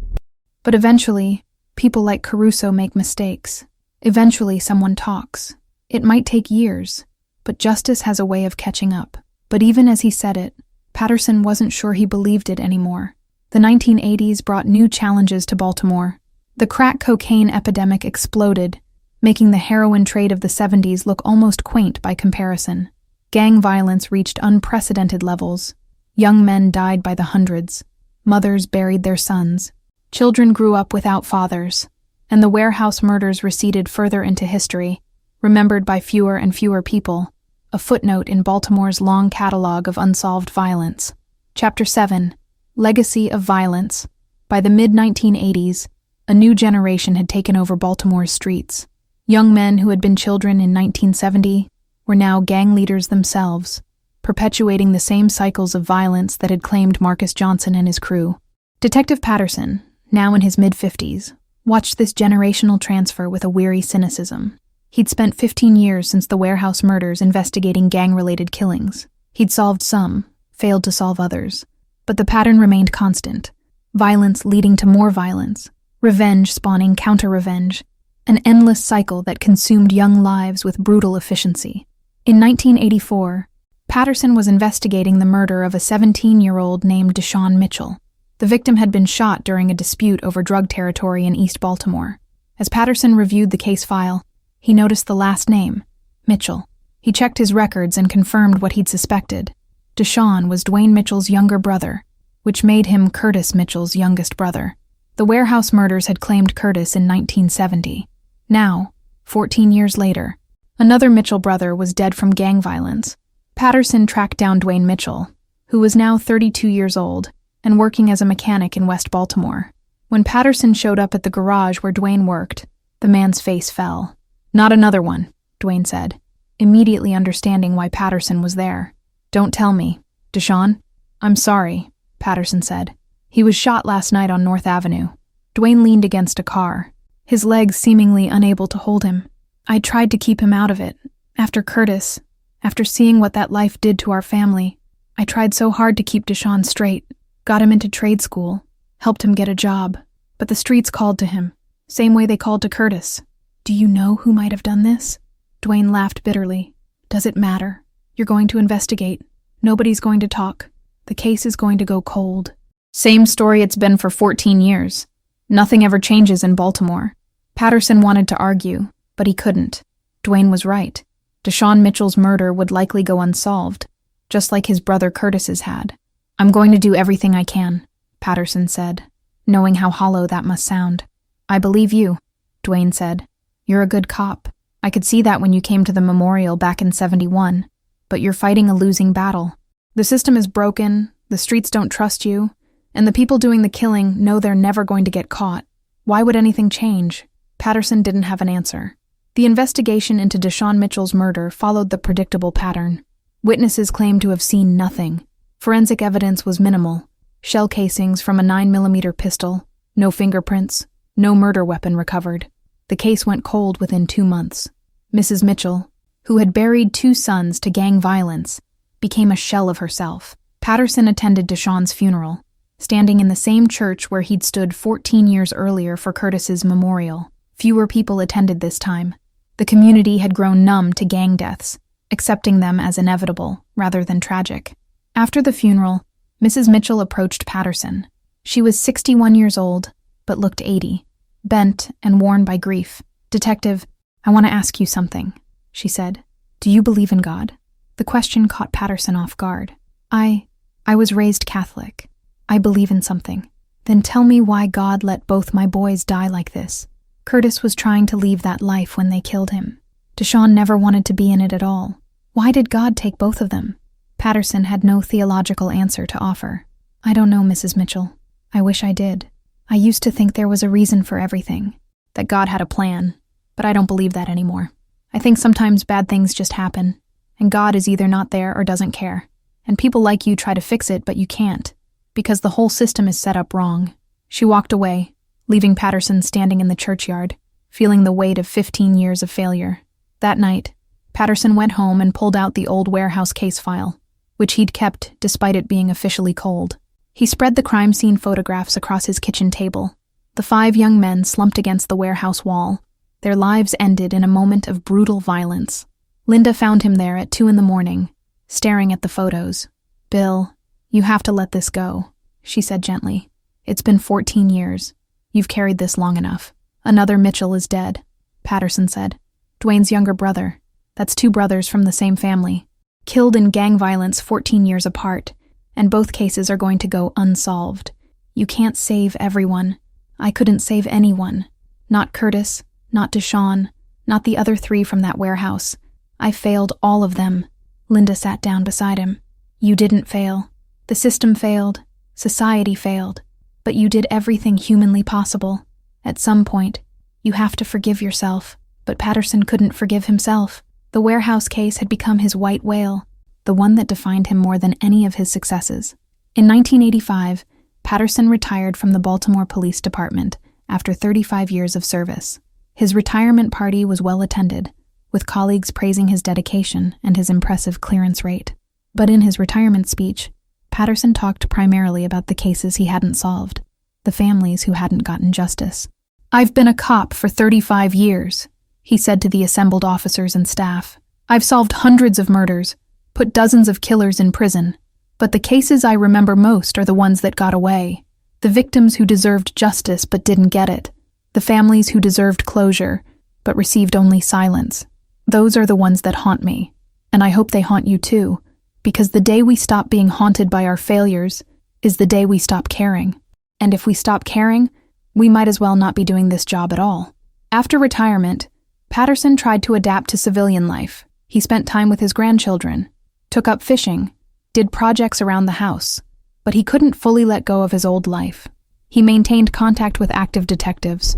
"But eventually, people like Caruso make mistakes. Eventually someone talks. It might take years, but justice has a way of catching up." But even as he said it, Patterson wasn't sure he believed it anymore. The 1980s brought new challenges to Baltimore. The crack cocaine epidemic exploded, making the heroin trade of the 70s look almost quaint by comparison. Gang violence reached unprecedented levels. Young men died by the hundreds. Mothers buried their sons. Children grew up without fathers. And the warehouse murders receded further into history, remembered by fewer and fewer people, a footnote in Baltimore's long catalog of unsolved violence. Chapter 7. Legacy of Violence. By the mid-1980s, a new generation had taken over Baltimore's streets. Young men who had been children in 1970 were now gang leaders themselves, perpetuating the same cycles of violence that had claimed Marcus Johnson and his crew. Detective Patterson, now in his mid-50s, watched this generational transfer with a weary cynicism. He'd spent 15 years since the warehouse murders investigating gang-related killings. He'd solved some, failed to solve others. But the pattern remained constant. Violence leading to more violence. Revenge spawning counter-revenge. An endless cycle that consumed young lives with brutal efficiency. In 1984, Patterson was investigating the murder of a 17-year-old named Deshaun Mitchell. The victim had been shot during a dispute over drug territory in East Baltimore. As Patterson reviewed the case file, he noticed the last name, Mitchell. He checked his records and confirmed what he'd suspected. Deshaun was Dwayne Mitchell's younger brother, which made him Curtis Mitchell's youngest brother. The warehouse murders had claimed Curtis in 1970. Now, 14 years later, another Mitchell brother was dead from gang violence. Patterson tracked down Dwayne Mitchell, who was now 32 years old and working as a mechanic in West Baltimore. When Patterson showed up at the garage where Dwayne worked, the man's face fell. "Not another one," Dwayne said, immediately understanding why Patterson was there. "Don't tell me. Deshaun?" "I'm sorry," Patterson said. "He was shot last night on North Avenue." Dwayne leaned against a car, his legs seemingly unable to hold him. "I tried to keep him out of it. After Curtis, after seeing what that life did to our family, I tried so hard to keep Deshaun straight, got him into trade school, helped him get a job. But the streets called to him, same way they called to Curtis." "Do you know who might have done this?" Dwayne laughed bitterly. "Does it matter? You're going to investigate. Nobody's going to talk. The case is going to go cold." "Same story it's been for 14 years. Nothing ever changes in Baltimore." Patterson wanted to argue, but he couldn't. Dwayne was right. Deshaun Mitchell's murder would likely go unsolved, just like his brother Curtis's had. "I'm going to do everything I can," Patterson said, knowing how hollow that must sound. "I believe you," Dwayne said. "You're a good cop. I could see that when you came to the memorial back in 71. But you're fighting a losing battle. The system is broken, the streets don't trust you, and the people doing the killing know they're never going to get caught. Why would anything change?" Patterson didn't have an answer. The investigation into Deshaun Mitchell's murder followed the predictable pattern. Witnesses claimed to have seen nothing. Forensic evidence was minimal. Shell casings from a 9mm pistol, no fingerprints, no murder weapon recovered. The case went cold within 2 months. Mrs. Mitchell, who had buried 2 sons to gang violence, became a shell of herself. Patterson attended Deshaun's funeral, standing in the same church where he'd stood 14 years earlier for Curtis's memorial. Fewer people attended this time. The community had grown numb to gang deaths, accepting them as inevitable rather than tragic. After the funeral, Mrs. Mitchell approached Patterson. She was 61 years old, but looked 80, bent and worn by grief. "Detective, I want to ask you something," she said. "Do you believe in God?" The question caught Patterson off guard. I was raised Catholic. I believe in something." "Then tell me why God let both my boys die like this." "Curtis was trying to leave that life when they killed him. Deshawn never wanted to be in it at all. Why did God take both of them?" Patterson had no theological answer to offer. "I don't know, Mrs. Mitchell. I wish I did. I used to think there was a reason for everything, that God had a plan, but I don't believe that anymore. I think sometimes bad things just happen, and God is either not there or doesn't care. And people like you try to fix it, but you can't, because the whole system is set up wrong." She walked away, leaving Patterson standing in the churchyard, feeling the weight of 15 years of failure. That night, Patterson went home and pulled out the old warehouse case file, which he'd kept despite it being officially cold. He spread the crime scene photographs across his kitchen table. The 5 young men slumped against the warehouse wall. Their lives ended in a moment of brutal violence. Linda found him there at 2 a.m, staring at the photos. "Bill, you have to let this go," she said gently. "It's been 14 years. You've carried this long enough. Another Mitchell is dead," Patterson said. "Dwayne's younger brother. That's 2 brothers from the same family. Killed in gang violence 14 years apart, and both cases are going to go unsolved. You can't save everyone. I couldn't save anyone. Not Curtis, not Deshawn, not the other 3 from that warehouse. I failed all of them." Linda sat down beside him. "You didn't fail. The system failed. Society failed. But you did everything humanly possible. At some point, you have to forgive yourself." But Patterson couldn't forgive himself. The warehouse case had become his white whale, the one that defined him more than any of his successes. In 1985, Patterson retired from the Baltimore Police Department after 35 years of service. His retirement party was well attended, with colleagues praising his dedication and his impressive clearance rate. But in his retirement speech, Patterson talked primarily about the cases he hadn't solved, the families who hadn't gotten justice. "I've been a cop for 35 years, he said to the assembled officers and staff. "I've solved hundreds of murders, put dozens of killers in prison, but the cases I remember most are the ones that got away. The victims who deserved justice but didn't get it. The families who deserved closure but received only silence. Those are the ones that haunt me, and I hope they haunt you too, because the day we stop being haunted by our failures is the day we stop caring. And if we stop caring, we might as well not be doing this job at all." After retirement, Patterson tried to adapt to civilian life. He spent time with his grandchildren, took up fishing, did projects around the house, but he couldn't fully let go of his old life. He maintained contact with active detectives,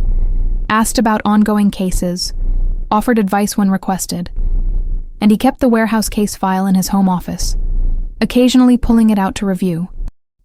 asked about ongoing cases, offered advice when requested, and he kept the warehouse case file in his home office, occasionally pulling it out to review,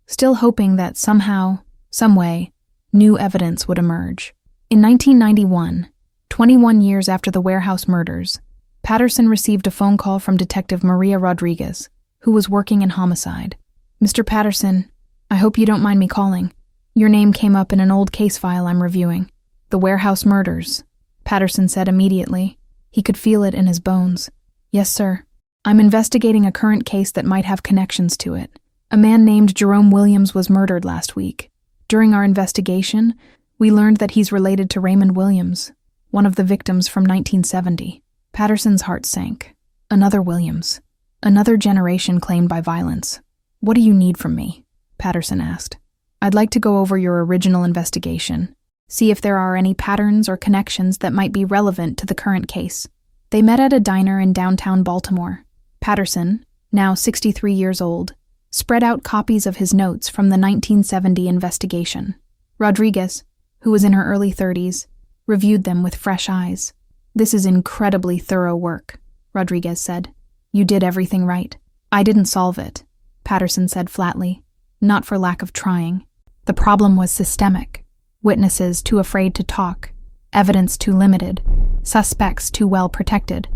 still hoping that somehow, some way, new evidence would emerge. In 1991, 21 years after the warehouse murders, Patterson received a phone call from Detective Maria Rodriguez, who was working in homicide. "Mr. Patterson, I hope you don't mind me calling. Your name came up in an old case file I'm reviewing. The warehouse murders," Patterson said immediately. He could feel it in his bones. "Yes, sir. I'm investigating a current case that might have connections to it. A man named Jerome Williams was murdered last week. During our investigation, we learned that he's related to Raymond Williams, one of the victims from 1970. Patterson's heart sank. Another Williams. Another generation claimed by violence. "What do you need from me?" Patterson asked. "I'd like to go over your original investigation, see if there are any patterns or connections that might be relevant to the current case." They met at a diner in downtown Baltimore. Patterson, now 63 years old, spread out copies of his notes from the 1970 investigation. Rodriguez, who was in her early 30s, reviewed them with fresh eyes. "This is incredibly thorough work," Rodriguez said. "You did everything right." "I didn't solve it," Patterson said flatly, "not for lack of trying. The problem was systemic. Witnesses too afraid to talk, evidence too limited, suspects too well protected.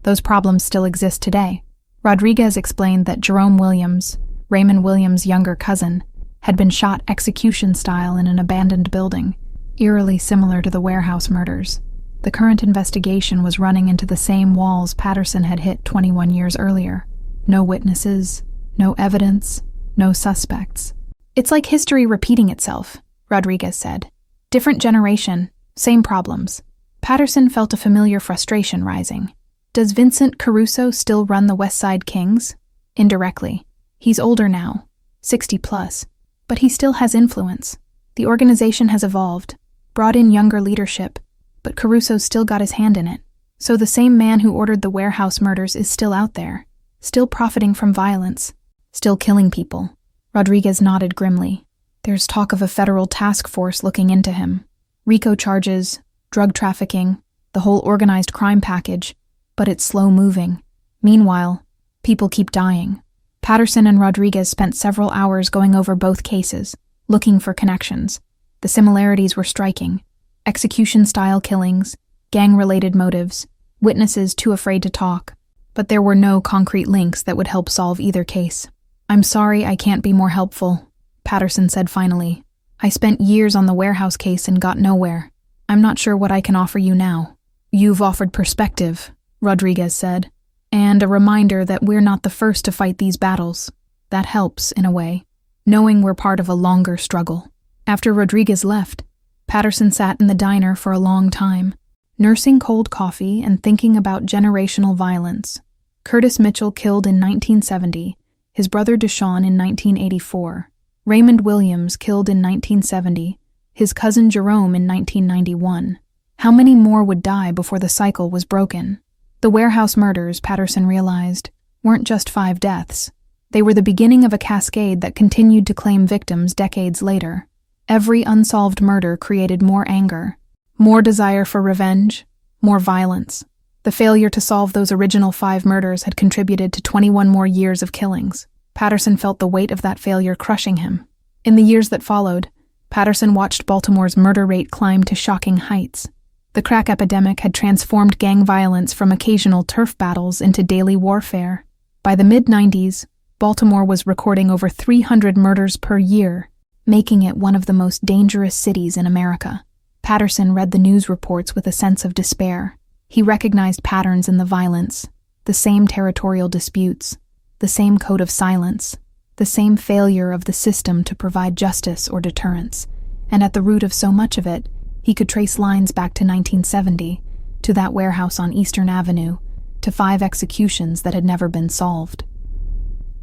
Those problems still exist today." Rodriguez explained that Jerome Williams, Raymond Williams' younger cousin, had been shot execution style in an abandoned building, eerily similar to the warehouse murders. The current investigation was running into the same walls Patterson had hit 21 years earlier. No witnesses, no evidence, no suspects. It's like history repeating itself, Rodriguez said. Different generation, same problems. Patterson felt a familiar frustration rising. Does Vincent Caruso still run the West Side Kings? Indirectly. He's older now, 60 plus, but he still has influence. The organization has evolved, brought in younger leadership, but Caruso's still got his hand in it. So the same man who ordered the warehouse murders is still out there, still profiting from violence, still killing people. Rodriguez nodded grimly. There's talk of a federal task force looking into him. RICO charges, drug trafficking, the whole organized crime package, but it's slow-moving. Meanwhile, people keep dying. Patterson and Rodriguez spent several hours going over both cases, looking for connections. The similarities were striking. Execution-style killings, gang-related motives, witnesses too afraid to talk. But there were no concrete links that would help solve either case. I'm sorry I can't be more helpful, Patterson said finally. I spent years on the warehouse case and got nowhere. I'm not sure what I can offer you now. You've offered perspective, Rodriguez said, and a reminder that we're not the first to fight these battles. That helps, in a way, knowing we're part of a longer struggle. After Rodriguez left, Patterson sat in the diner for a long time, nursing cold coffee and thinking about generational violence. Curtis Mitchell killed in 1970, his brother Deshaun in 1984, Raymond Williams killed in 1970, his cousin Jerome in 1991. How many more would die before the cycle was broken? The warehouse murders, Patterson realized, weren't just 5 deaths. They were the beginning of a cascade that continued to claim victims decades later. Every unsolved murder created more anger, more desire for revenge, more violence. The failure to solve those original 5 murders had contributed to 21 more years of killings. Patterson felt the weight of that failure crushing him. In the years that followed, Patterson watched Baltimore's murder rate climb to shocking heights. The crack epidemic had transformed gang violence from occasional turf battles into daily warfare. By the mid-90s, Baltimore was recording over 300 murders per year, making it one of the most dangerous cities in America. Patterson read the news reports with a sense of despair. He recognized patterns in the violence, the same territorial disputes, the same code of silence, the same failure of the system to provide justice or deterrence, and at the root of so much of it, he could trace lines back to 1970, to that warehouse on Eastern Avenue, to 5 executions that had never been solved.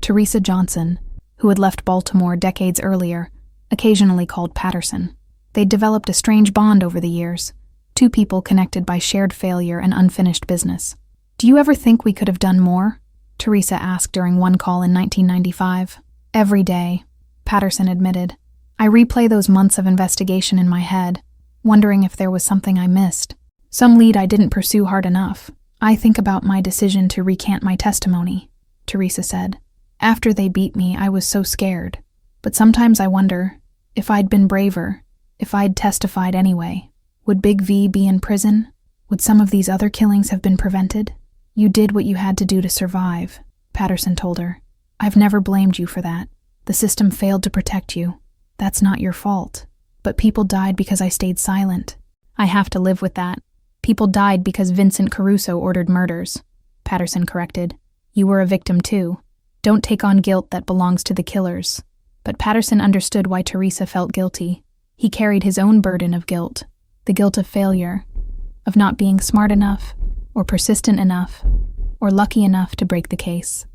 Teresa Johnson, who had left Baltimore decades earlier, occasionally called Patterson. They'd developed a strange bond over the years, 2 people connected by shared failure and unfinished business. Do you ever think we could have done more? Teresa asked during one call in 1995. Every day, Patterson admitted. I replay those months of investigation in my head, wondering if there was something I missed. Some lead I didn't pursue hard enough. I think about my decision to recant my testimony, Teresa said. After they beat me, I was so scared. But sometimes I wonder, if I'd been braver, if I'd testified anyway, would Big V be in prison? Would some of these other killings have been prevented? You did what you had to do to survive, Patterson told her. I've never blamed you for that. The system failed to protect you. That's not your fault. But people died because I stayed silent. I have to live with that. People died because Vincent Caruso ordered murders, Patterson corrected. You were a victim too. Don't take on guilt that belongs to the killers. But Patterson understood why Teresa felt guilty. He carried his own burden of guilt, the guilt of failure, of not being smart enough, or persistent enough, or lucky enough to break the case.